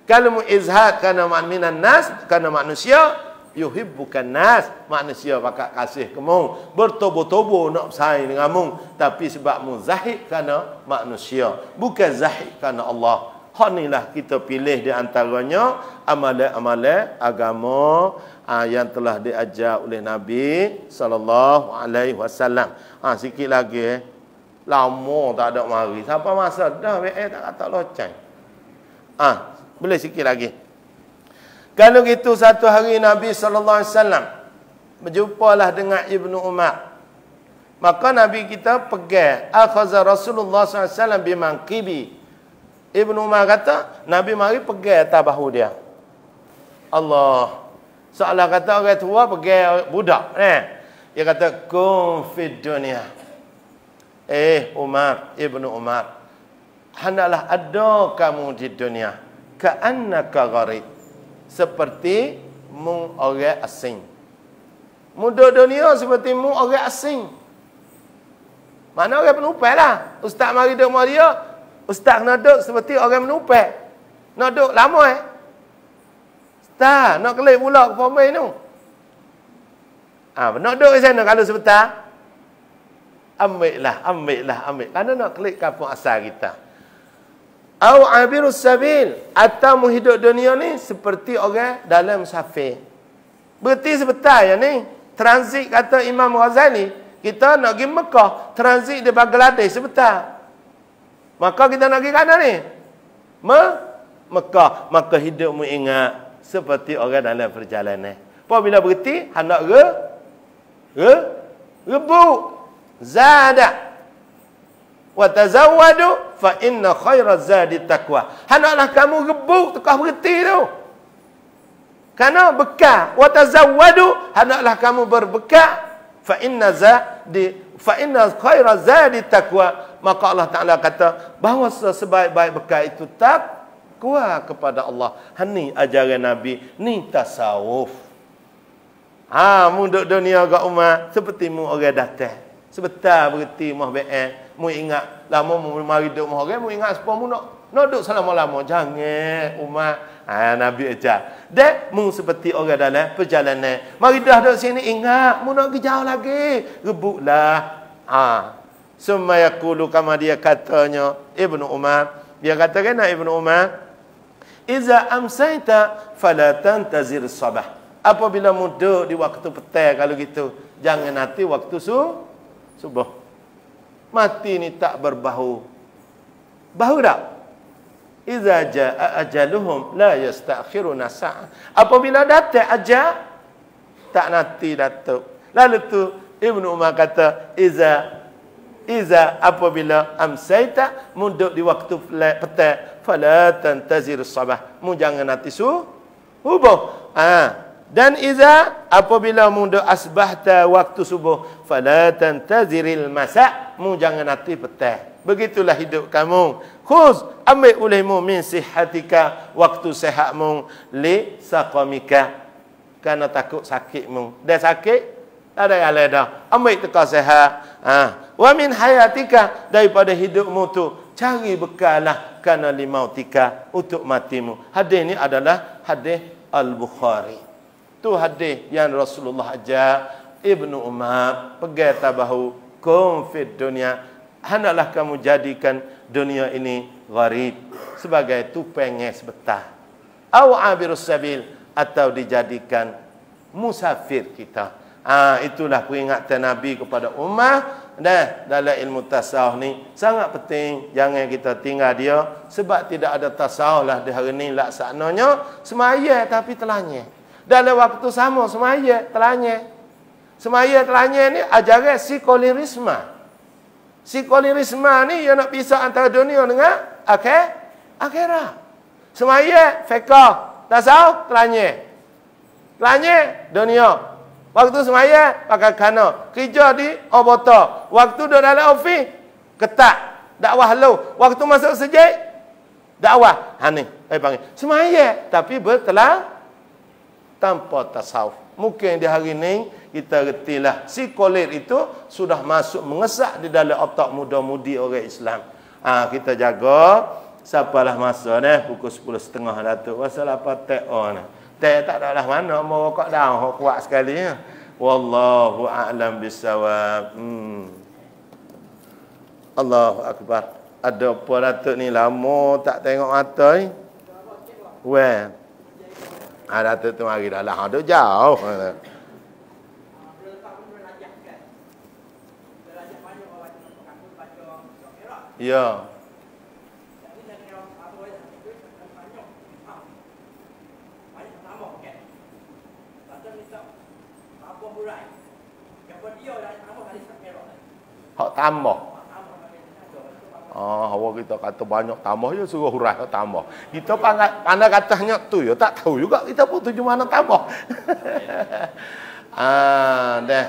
Kalau mu izhad kerana minan nas, kerana manusia, yuhibbukan nas, manusia bakal kasih kamu. Bertobo-tobo nak bersaing dengan mu, tapi sebab mu zahid kerana manusia, bukan zahid kerana Allah. Hak inilah kita pilih di antaranya amalan-amalan agama yang telah diajar oleh Nabi sallallahu alaihi wasallam. Sikit lagi lama tak ada mari. Sampai masa dah tak kata loceng. Boleh sikit lagi. Kalau gitu satu hari Nabi sallallahu alaihi wasallam berjumpalah dengan Ibnu Umar. Maka Nabi kita pegang akhaza Rasulullah sallallahu alaihi wasallam bimanqibi. Ibnu Umar kata, Nabi mari pegang atas bahu dia. Allah. Seolah kata orang tua pegang budak. Dia kata, kun fid dunia. Umar, Ibnu Umar. Hendaklah ada kamu di dunia. Ka'annaka gharib. Seperti mu orang asing. Muda dunia seperti mu orang asing. Mana orang penumpang lah. Ustaz mari duduk sama dia. Ustaz nak duduk seperti orang menumpang. Nak duduk lama Ustaz, nak kelip pula ke Formai tu. Nak duduk di sana kalau sebentar. Ambil. Kerana nak kelip kampung asal kita. Au abirus sabil. Atau mu hidup dunia ni seperti orang dalam musafir. Berarti sebentar ya ni. Transit kata Imam Ghazali. Kita nak pergi Mekah. Transit di Bangladesh sebentar. Maka kita nak pergi kanan ni. Mekah. Maka hidupmu ingat seperti orang dalam perjalanan. Apabila berhenti, hendak rebuk. Zada. Wa tazawwadu fa inna khairaz zadi taqwa. Hendaklah kamu rebuk tukar berhenti tu. Kerana bekal. Wa tazawwadu, hendaklah kamu berbekal. Fa inna khairaz zadi taqwa. Maka Allah Ta'ala kata bahawa sebaik-baik bekal itu takwa kepada Allah. Ni ajaran Nabi. Ni tasawuf. Mu duduk dunia kat rumah seperti mu orang datang. Sebentar berhenti mu BN. Mu ingat lama mu mari duduk mu orang. Mu ingat sepuluh mu nak duduk selama-lama. Jangan umat. Nabi ajar. Dan mu seperti orang dalam perjalanan. Mari dah duduk sini ingat. Mu nak pergi jauh lagi. Rebuklah. Summa yaqulu kama dia katanya Ibnu Umar. Dia katakan Ibnu Umar, "Iza amsayta fala tantazir sabah." Apabila muda di waktu petang kalau gitu, jangan nanti waktu subuh. Mati ni tak berbau. Bau tak? Iza jaa ajaluhum la yastakhiruna sa'ah. Apabila datang ajal, tak nanti datuk. Lalu tu Ibnu Umar kata, Iza apabila amsaita, munduk di waktu petang, fala tantazir sabah. Mu jangan nanti subuh. Dan iza apabila munduk asbahta waktu subuh, fala tantaziril masa. Mu jangan nanti petang. Begitulah hidup kamu. Khuz, ambil olehmu min sihatika, waktu sehatmu, li saqamika, kerana takut sakitmu. Dah sakit, tak ada yang lain dah. Ambil teka sehat. Wa min hayatika, daripada hidupmu tu cari bekalah kana limautika, untuk matimu. Hadis ni adalah hadis Al-Bukhari. Tu hadis yang Rasulullah ajar Ibnu Umar pegai tabahu kum fid dunya, hendaklah kamu jadikan dunia ini gharib, sebagai tupeng sebentar, au abirus sabil, atau dijadikan musafir kita. Itulah peringatan Nabi kepada ummah. Dan dalam ilmu tasawuf ni sangat penting, jangan kita tinggal dia, sebab tidak ada tasawuf lah di hari ni laksananya semaya tapi telanya. Dalam waktu sama semaya telanya. Semaya telanya ni ajaran psikolirisma. Psikolirisma ni dia nak pisah antara dunia dengan akhirat. Semaya fiqh, tasawuf telanya. Telanya dunia. Waktu semaya pakai kana, kerja di obota. Waktu duduk dalam ofis ketat, dakwah lu. Waktu masuk sejid dakwah. Ni panggil semaya tapi bertelang tanpa tasawuf. Mungkin di hari ini kita retilah psikolir itu sudah masuk mengesak di dalam otak muda-mudi orang Islam. Kita jaga. Siapalah masa ni pukul 10.30 Datuk. Pasal apa TO ni? Tak adalah mana mau rokok dah kuat sekali ya. Wallahu a'lam bisawab. Allahu akbar. Ada apa Datuk ni lama tak tengok mata ni? Weh. Datuk tu mari dah lah. Duk jauh. Ya. Hak tambah. Awak kita kata banyak tambah je suruh hurai tambah. Kita pandai katanya tu ya, tak tahu juga kita pun tuju mana tambah. Dah.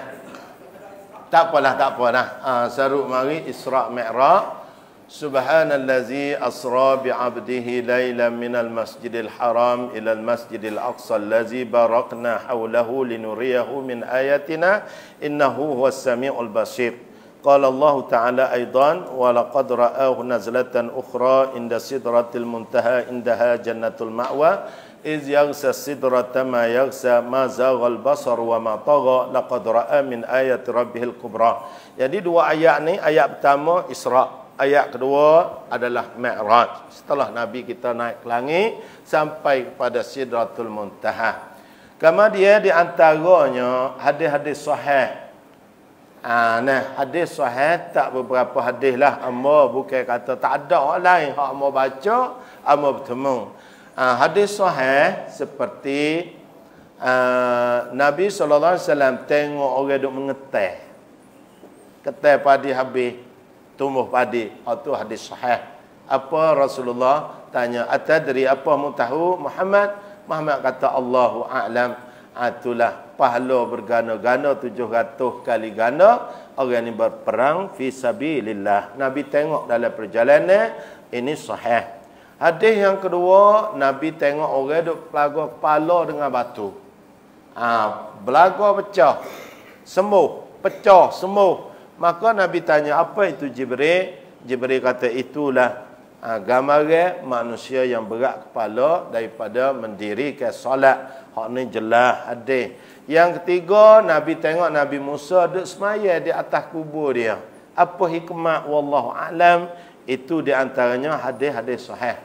Tak apalah. Saruk mari Isra Mi'raj. Subhanallazi asra bi'abdihi laylan minal masjidil haram ilal masjidil aqsa allazi barakna hawlahu linuriyahu min ayatina innahu huwas sami'ul basir. Qala Allah Ta'ala aidan wa laqad ra'ahu nazlatan ukhra inda sidratil muntaha indaha jannatul ma'wa iz yaghsa sidrata ma yaghsa ma zaghal basar wa ma tagha laqad ra'a min ayati rabbihil kubra. Jadi dua ayat ni, ayat pertama Isra, ayat kedua adalah Mi'raj. Setelah Nabi kita naik ke langit sampai kepada sidratul muntaha. Kemudian di antaranya hadis-hadis sahih. Hadis sahih tak beberapa hadis lah. Amba bukan kata tak ada orang lain hak amba baca, amba bertemu. Hadis sahih seperti Nabi SAW tengok orang duk mengeteh. Keteh padi habis, tumbuh padi. Itu hadis sahih. Apa Rasulullah tanya, atadri apa mu tahu Muhammad? Muhammad kata Allahu a'lam. Itulah pahala bergana-gana 700 kali gana orang ni berperang fi sabilillah. Nabi tengok dalam perjalanan ini sahih. Hadis yang kedua, Nabi tengok orang duk pelaga kepala dengan batu. Belaga pecah, sembuh, pecah, sembuh. Maka Nabi tanya, apa itu Jibril? Jibril kata, itulah gambaran manusia yang berat kepala daripada mendirikan solat. Hak ni jelas hadis. Yang ketiga, Nabi tengok Nabi Musa duduk semaya di atas kubur dia. Apa hikmah? Wallahu a'lam. Itu di antaranya hadis-hadis sahih.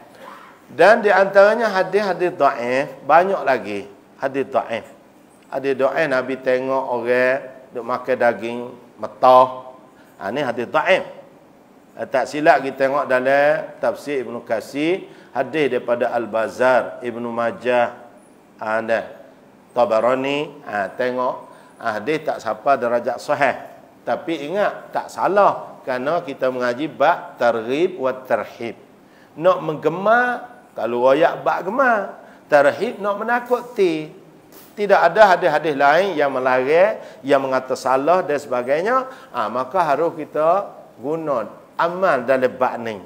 Dan di antaranya hadis-hadis dhaif, banyak lagi hadis dhaif. Hadis dhaif Nabi tengok orang duk makan daging metah. Ini hadis dhaif. Tak silap kita tengok dalam tafsir Ibnu Katsir, hadis daripada Al-Bazar, Ibnu Majah, Tabarani, tengok hadis tak sampai darjat sahih. Tapi ingat tak salah, kerana kita mengaji bab targhib wa tarhib. Nak menggema, kalau royak bab gemar, tarhib nak menakuti. Tidak ada hadis-hadis lain yang melarang, yang mengata salah dan sebagainya. Maka harus kita guna amal dalam bab ni.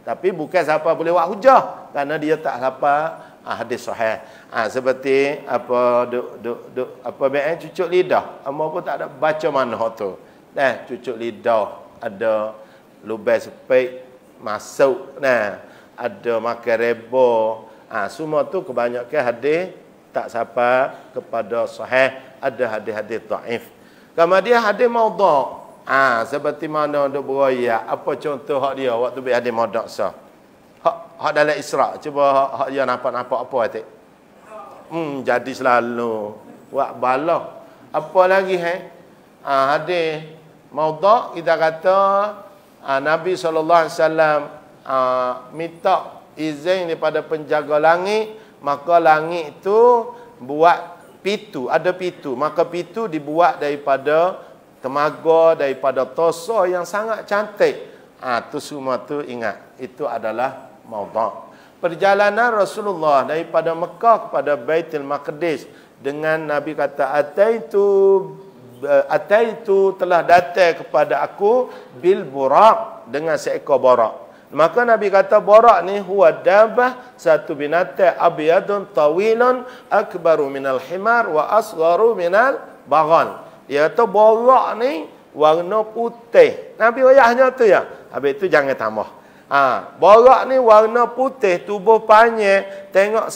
Tapi bukan siapa boleh buat hujah, kerana dia tak sampai hadis sahih. Seperti apa apa bae cucuk lidah. Amba pun tak ada baca mana tu. Cucuk lidah, ada lubang sepik masuk, ada makan reba. Semua tu kebanyakan hadis tak sampai kepada sahih, ada hadis-hadis dhaif. Kemudian hadis maudhu'. Seperti mana duk beroyak. Apa contoh hak dia waktu bi hadis maudhu' sah. Hak dalam Isra. Cuba hak dia nampak apa atik. Jadi selalu buat bala. Apa lagi hadis maudhu' kita kata Nabi SAW minta izin daripada penjaga langit, maka langit itu buat pitu, ada pitu, maka pitu dibuat daripada temaga, daripada tosa yang sangat cantik. Tu semua tu ingat, itu adalah maudhu'. Perjalanan Rasulullah daripada Mekah kepada Baitul Maqdis dengan Nabi kata ataitu telah datang kepada aku bil buraq, dengan seekor borak. Maka Nabi kata borak ni huwa dabah, satu binatang abyadun tawilun akbaru minal himar wa asgharu minal baghal. Dia kata borak ni warna putih. Nabi ayahnya tu ya. Habis tu jangan tambah. Borak ni warna putih, tubuh panjang, tengok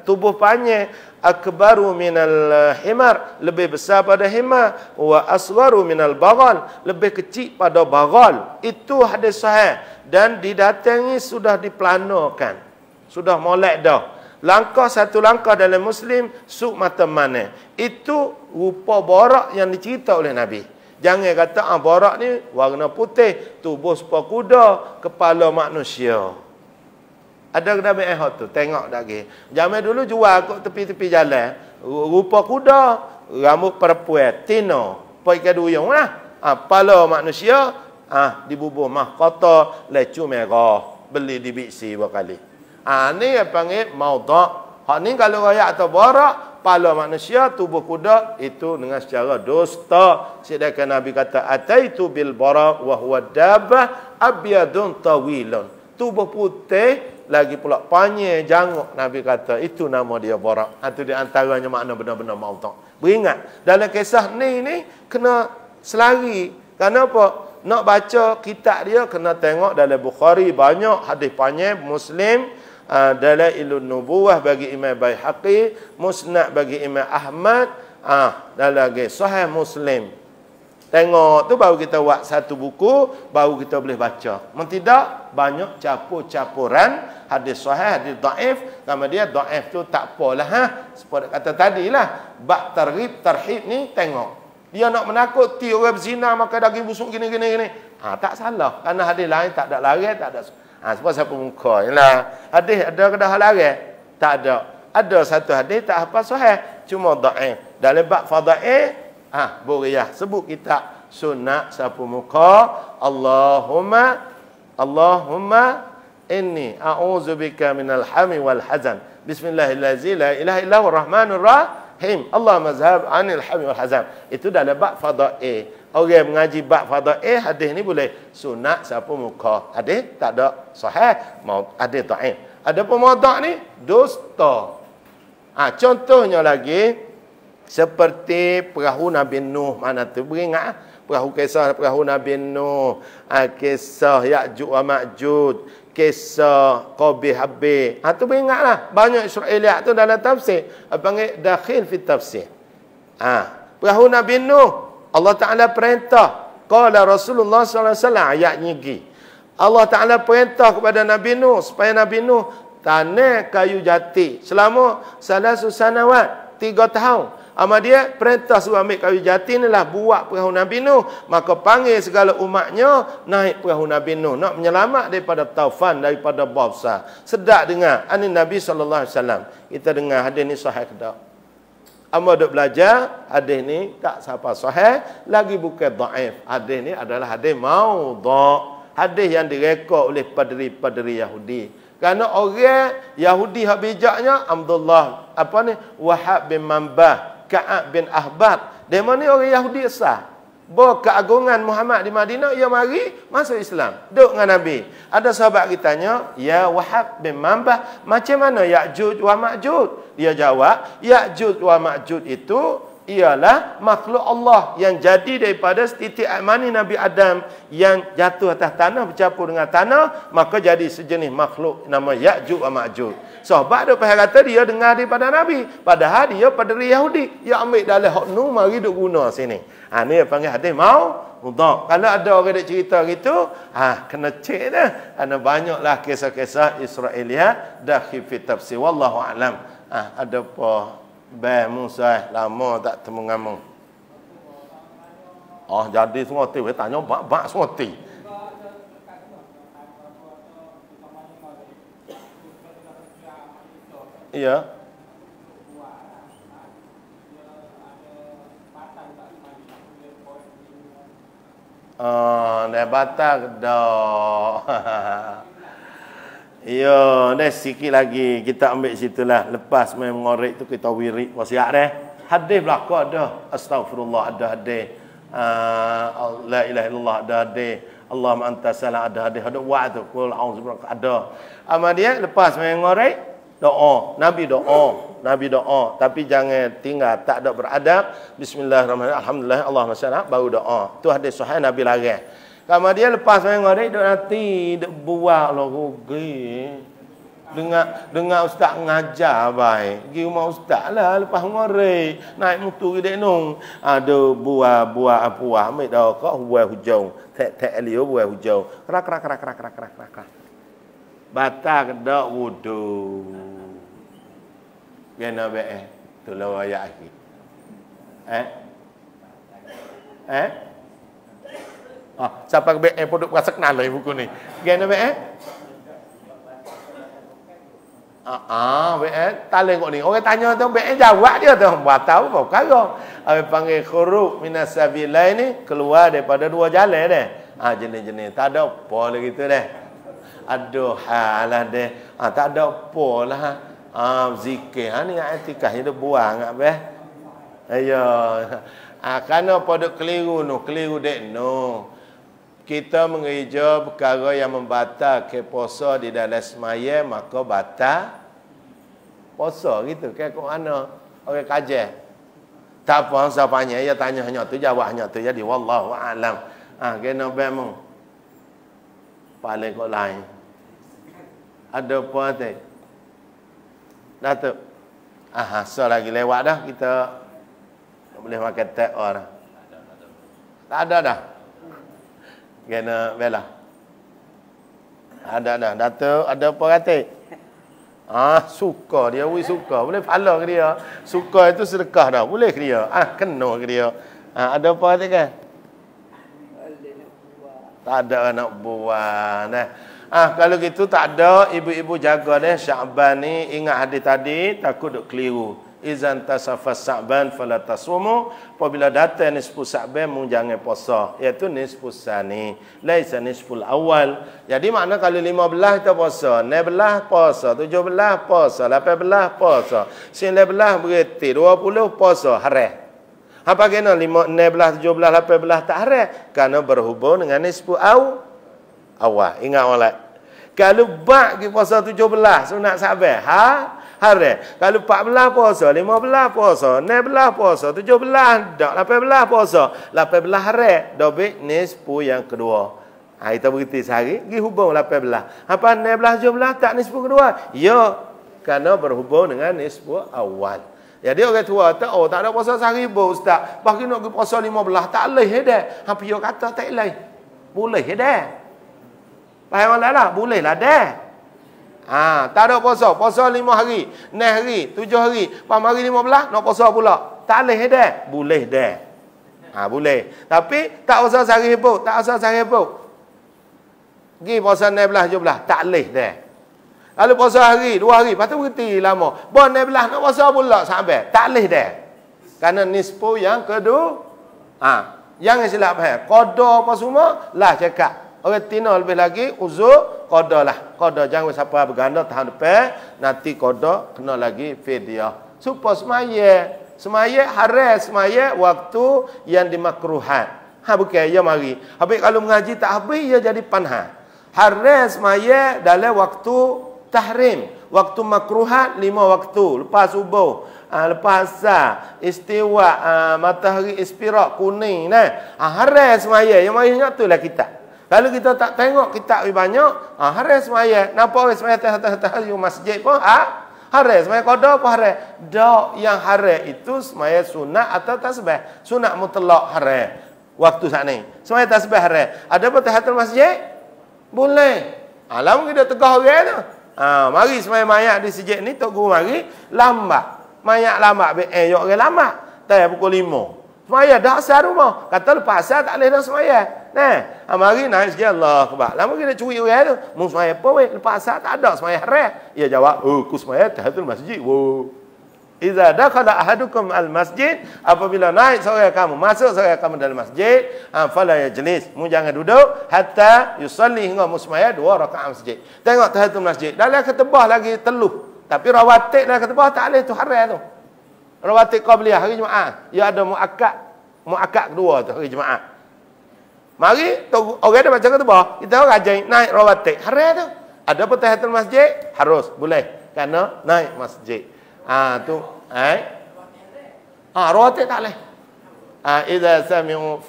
tubuh panjang, akbaru minal himar, lebih besar pada himar, wa asgharu minal baghal, lebih kecil pada baghal. Itu hadis sahih dan didatangi sudah diplanokan. Sudah molek dah. Langkah satu langkah dalam Muslim suk mata mana. Itu rupa borak yang dicerita oleh Nabi. Jangan kata borak ni warna putih, tubuh seperti kuda, kepala manusia. Ada kena ambil tu, tengok lagi. Zaman dulu jual kat tepi-tepi jalan, rupa kuda, rambut perempuan, tino, pakai duyung lah. Kepala manusia, dibubuh mahkota, lecu merah, beli di biksi berkali. Ni yang panggil maudhu'. Hak ni kalau rakyat atau borak, kepala manusia, tubuh kuda, itu dengan secara dusta. Sedangkan Nabi kata, ataitu bil bara wa huwa dabah abyadun tawilun. Tubuh putih, lagi pula panjang janguk. Nabi kata itu nama dia borak. Itu di antaranya makna benar-benar maudhu'. Beringat dalam kisah ni kena selari. Kenapa? Nak baca kitab dia kena tengok dalam Bukhari banyak hadis panjang, Muslim, Dalailun Nubuwah bagi Imam Baihaqi, Musnad bagi Imam Ahmad, dan lagi Sahih Muslim. Tengok tu baru kita buat satu buku, baru kita boleh baca. Tidak banyak campur-campuran hadis sahih, hadis dhaif. Kemudian dhaif tu tak apalah seperti kata tadilah, bab targhib tarhib ni tengok. Dia nak menakuti orang berzina makan daging busuk gini. Tak salah. Kerana hadis lain tak ada larang, tak ada. Sebab siapa muka. Yalah, hadis ada kedah larang? Tak ada. Ada satu hadis tak apa sahih, cuma dhaif. Dalam bab fadail, Buriah sebut kitab sunat sapu muka, Allahumma inni a'udzubika minal hami wal hazan. Bismillahirrahmanirrahim. La ilaha illa huwar rahmanur rahim. Allahumma zhab 'anil hami wal hazan. Itu dalam bab fadail. Orang mengaji bab fadail, hadis ni boleh sunat sapu muka. Hadis tak ada sahih, hadis dhaif. Ada pemodak ni dusta. Contohnya lagi seperti perahu Nabi Nuh, mana tu beringat kisah perahu Nabi Nuh, kisah Ya'juj wa Ma'juj, kisah Qabil Habil. Tu beringatlah. Banyak Israiliyat tu dalam tafsir. Panggil dakhil fi tafsir. Perahu Nabi Nuh, Allah Taala perintah. Qala Rasulullah sallallahu alaihi wasallam ayat nyigi. Allah Taala perintah kepada Nabi Nuh supaya Nabi Nuh tanam kayu jati selama 3 sanawat, 3 tahun. Dia perintah suruh ambil kayu jati ni lah buat perahu Nabi Nuh. Maka panggil segala umatnya naik perahu Nabi Nuh. Nak menyelamat daripada taufan, daripada babsa. Sedap dengar. Ini Nabi SAW. Kita dengar hadis ni sahih ke tak? Duk belajar. Hadis ni tak siapa sahih. Lagi bukan dhaif. Hadis ni adalah hadis maudhu'. Hadis yang direkod oleh padri-padri Yahudi. Kerana orang Yahudi hak bijaknya Abdullah Wahab bin Manbah, Ka'ab bin Ahbar. Dia mana orang Yahudi asal. Bahawa keagungan Muhammad di Madinah, ia mari masuk Islam. Duduk dengan Nabi. Ada sahabat kitanya, ya Wahab bin Manbah, macam mana Ya'juj wa Ma'juj? Dia jawab, Ya'juj wa Ma'juj itu ialah makhluk Allah yang jadi daripada setitik air mani Nabi Adam yang jatuh atas tanah bercampur dengan tanah, maka jadi sejenis makhluk nama Ya'juj wa Ma'juj. Sahabat dia pasal kata dia dengar daripada Nabi, padahal dia paderi Yahudi. Dia ambil dalam hak nu mari duk guna sini. Ni dia panggil hadis maudhu'. Kalau ada orang duk cerita gitu, kena cek dah. Ada banyaklah kisah-kisah Israiliyat dakhil fi tafsir wallahu alam. Ada apa Bah Musa lama tak temu ngamu. Jadi semua tu tanya bak semua tu. Iya. Dah batal dah. Ya, dah sikit lagi kita ambil situlah. Lepas main mengorek tu kita wirid wasiat dah. Hadis belaka dah. Astagfirullah ada hadis. La ilaha illallah ada hadis. Allahumma anta salam ada hadis. Ada wa tu qul a'udzu birabbil ada. Dia lepas main mengorek doa. Nabi doa. Tapi jangan tinggal tak ada beradab. Bismillahirrahmanirrahim. Alhamdulillah Allahumma salli baru doa. Tu hadis sahih Nabi larang. Kemudian lepas main ngorek duk nanti duk buat lah rugi. Dengar ustaz ngajar baik. Pergi rumah ustaz lah lepas ngorek. Naik motor dek nung. Ada buah apa ambil dah kau buah hujung. Tek liu buah hujung. Krak. Batal dak wudu. Kena baik. Tolong ayat lagi. Siapa ke produk rasa kenal lah buku ni. Gana taleng kok ni. Orang tanya tu jawab dia tu. Buat tahu kau kagak. Apa panggil khuruf minas sabilai ni keluar daripada dua jalan dah. Jenis-jenis. Tak ada apa lagi tu dah. Aduh halah dah. Tak ada apa lah. Zikir. Ni etikah dia buang ngak beh. Ayo. Kerana produk keliru dek no. Kita mengeja perkara yang membatalkan puasa di dalam semaya, maka batal puasa gitu. Kayak kau mana orang kaji. Tak apa siapanya, ia tanya hanya tu, jawab hanya tu. Jadi wallahu a'lam. Kena bemu. Paling kau lain. Ada apa tu? Datuk. So lagi lewat dah kita boleh makan tek orang. Tak ada dah. Kena bela. Ada dah. Datuk ada apa kata? Suka dia, suka. Boleh pahala ke dia. Suka itu sedekah dah. Boleh ke dia. Kena ke dia. Ada apa kata kan? Tak ada nak buat. Kalau gitu tak ada, ibu-ibu jaga deh Sya'ban ni. Ingat hadis tadi, takut duk keliru. Izan tasafas Sya'ban fala tasumu. Apabila datang nisfu Sya'ban mu jangan puasa, iaitu nisfu sani, laisa nisful awal. Jadi makna kalau 15 kita puasa, 16 puasa, 17 puasa, 18 puasa, 19 berarti 20 puasa haram. Apa kena 16, 17, 18 tak haram? Kerana berhubung dengan nisfu awal. Ingat molek. Kalau bak kita puasa 17 sunat Sya'ban, haram. Kalau 14 puasa, 15 puasa, 16 puasa, 17, 18 puasa, 18 haram, dobit nisfu yang kedua. Kita berhenti sehari, pergi hubung 18. Apa 16, 17 tak nisfu kedua? Ya, kerana berhubung dengan nisfu awal. Jadi orang tua tak ada puasa 1000 ustaz. Bagi nak pergi puasa 15 tak leh dah. Hampa yo kata tak leh. Boleh dah. Faham lah? Boleh lah dah. Tak ada puasa 5 hari, 6 hari, 7 hari, pas hari 15 nak puasa pula. Tak leh dah. Boleh dah. Boleh. Tapi tak puasa 1000, tak puasa 1000. Pergi puasa 16, 17, tak leh dah. Kalau puasa hari, 2 hari, lepas tu berhenti lama. Bon 16 nak puasa pula sampai. Tak leh dah. Kerana nisfu yang kedua. Jangan silap faham. Qada apa semua lah cakap. Orang tina lebih lagi uzur qada lah. Qada jangan siapa berganda tahun depan nanti qada kena lagi fidyah. Supaya semaya haram semaya waktu yang dimakruhan. Bukan ya mari. Habis kalau mengaji tak habis ia jadi panha. Haram semaya dalam waktu tahrim, waktu makruhat 5 waktu lepas subuh. lepas asar, istiwa, matahari ispirak kuning nah. Haram semaya. Yang marinya itulah kita. Kalau kita tak tengok kitab banyak, haram semaya. Napa orang semaya tahajud masjid pun haram. Semaya qada apa haram? Dak yang haram itu semaya sunat atau tasbih. Sunat mutlak haram. Waktu saat ni. Semaya tasbih haram. Ada apa tahiyatul masjid? Boleh. Alam kita tegah orang tu. Mari semaya mayat di sijil ni tok guru mari lambat. Mayat lambat yok orang lambat. Tak pukul 5. Semaya dah asar rumah. Kata lepas asar tak boleh dah semaya. Nah, mari naik sikit Allah akbar. Lama kita curi orang tu. Mu semaya apa weh? Lepas asar tak ada semaya haram. Ia jawab, ku semaya tahiyatul masjid. Iza dakhala ahadukum al-masjid, apabila naik seorang kamu, masuk seorang kamu dalam masjid, fala yajlis, mu jangan duduk hatta yusalli hingga musmaya 2 rakaat masjid. Tengok tahiyatul masjid. Dalam ketebah lagi teluh. Tapi rawatib dalam ketebah tak boleh tu haram tu. Rawatib qabliyah hari Jumaat, ia ada muakkad kedua tu hari Jumaat. Mari orang dah baca ketebah, kita rajin naik rawatib. Haram tu. Ada apa tahiyatul masjid? Harus, boleh. Kerana naik masjid. Tu rawatib tak boleh. Idza sami'u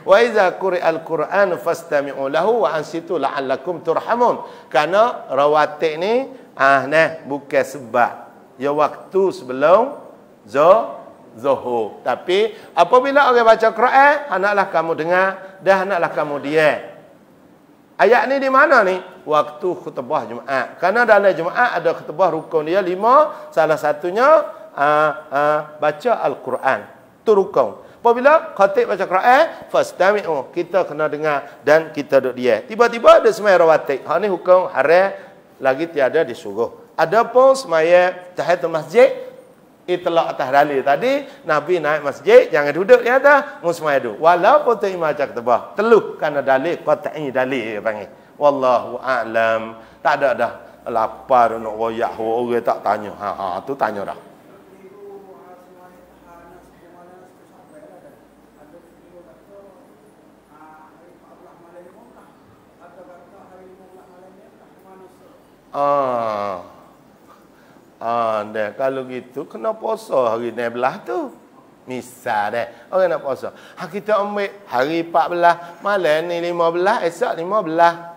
wa idza quri'al Qur'an fastami'u lahu wa ansitu la'allakum turhamun. Karena rawatib ni bukan sebab ya waktu sebelum zuhur. Tapi apabila orang baca Quran, hendaklah kamu dengar dan hendaklah kamu diam. Ayat ni di mana ni? Waktu khutbah Jumaat. Karena dalam Jumaat ada khutbah rukun dia 5, salah satunya baca Al-Quran. Itu rukun. Apabila khatib baca Quran, fastami'u, kita kena dengar dan kita duduk dia. Tiba-tiba ada semaya rawatib. Hak ni hukum haram lagi tiada disuruh. Adapun semaya tahiyatul masjid, itlaq atas dalil tadi, Nabi naik masjid jangan duduk di atas, musmaya duduk. Walaupun tu imam baca khutbah, teluh kerana dalil qat'i dalil panggil. Wallahu a'lam. Tak ada dah lapar nak royak orang tak tanya. Tu tanya dah. Dah kalau gitu kena puasa hari 16 tu. Misal dah. Orang nak puasa. Kita ambil hari 14, malam ni 15, esok 15.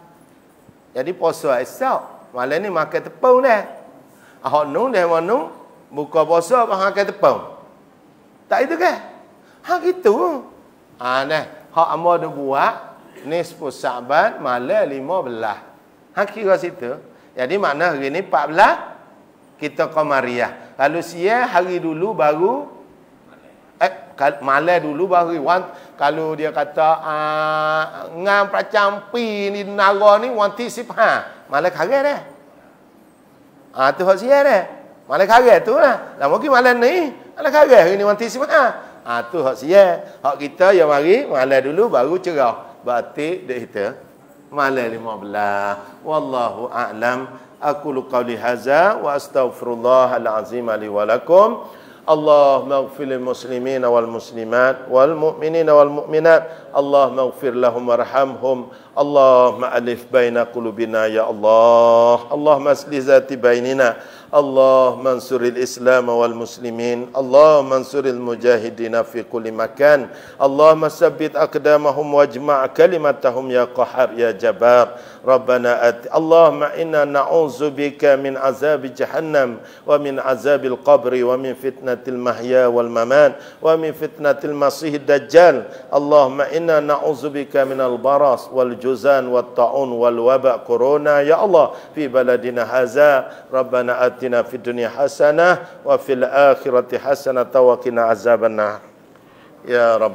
Jadi puasa esok. Malam ni makan tepung dah. Hak nun dah manu buka puasa makan tepung. Tak itu kan? Gitu. Dah. Hak amo dah buat nisfu Sa'ban malam 15. Kira situ. Jadi makna hari ni 14 kita Qamariyah. Kalau sia hari dulu baru malam dulu baru kalau dia kata ngam pracampi ni nara ni wanti sipha malam karang dah. Tu hak sia dah. Malam karang tu lah. Lah mungkin malam ni malam karang hari ni wanti sipha. Tu hak sia. Hak kita yang mari malam dulu baru cerah. Berarti dak kita malam 15. Wallahu a'lam. Aqulu qawli hadza wa astaghfirullahal azim li wa lakum. Allahumma ighfir lil muslimin wal muslimat wal mu'minin wal mu'minat. Allahumma ighfir lahum warhamhum. Allahumma alif baina qulubina ya Allah. Allahumma aslih zati bainina. Allahumma ansuril Islam wal muslimin. Allahumma ansuril mujahidin fi kulli makan. Allahumma sabbit aqdamahum wajma' kalimatahum ya qahhar ya jabbar. Rabbana Allahumma inna na'udzubika min azabi jahannam wa min azabil qabri wa min fitnatil mahya wal mamat wa min fitnatil masihid dajjal. Allahumma inna na'udzubika minal baras wal juzan wat ta'un wal waba' corona ya Allah fi baladina hadza. Rabbana atina fid dunya hasanah wa fil akhirati hasanah wa qina azabannar ya Rabb.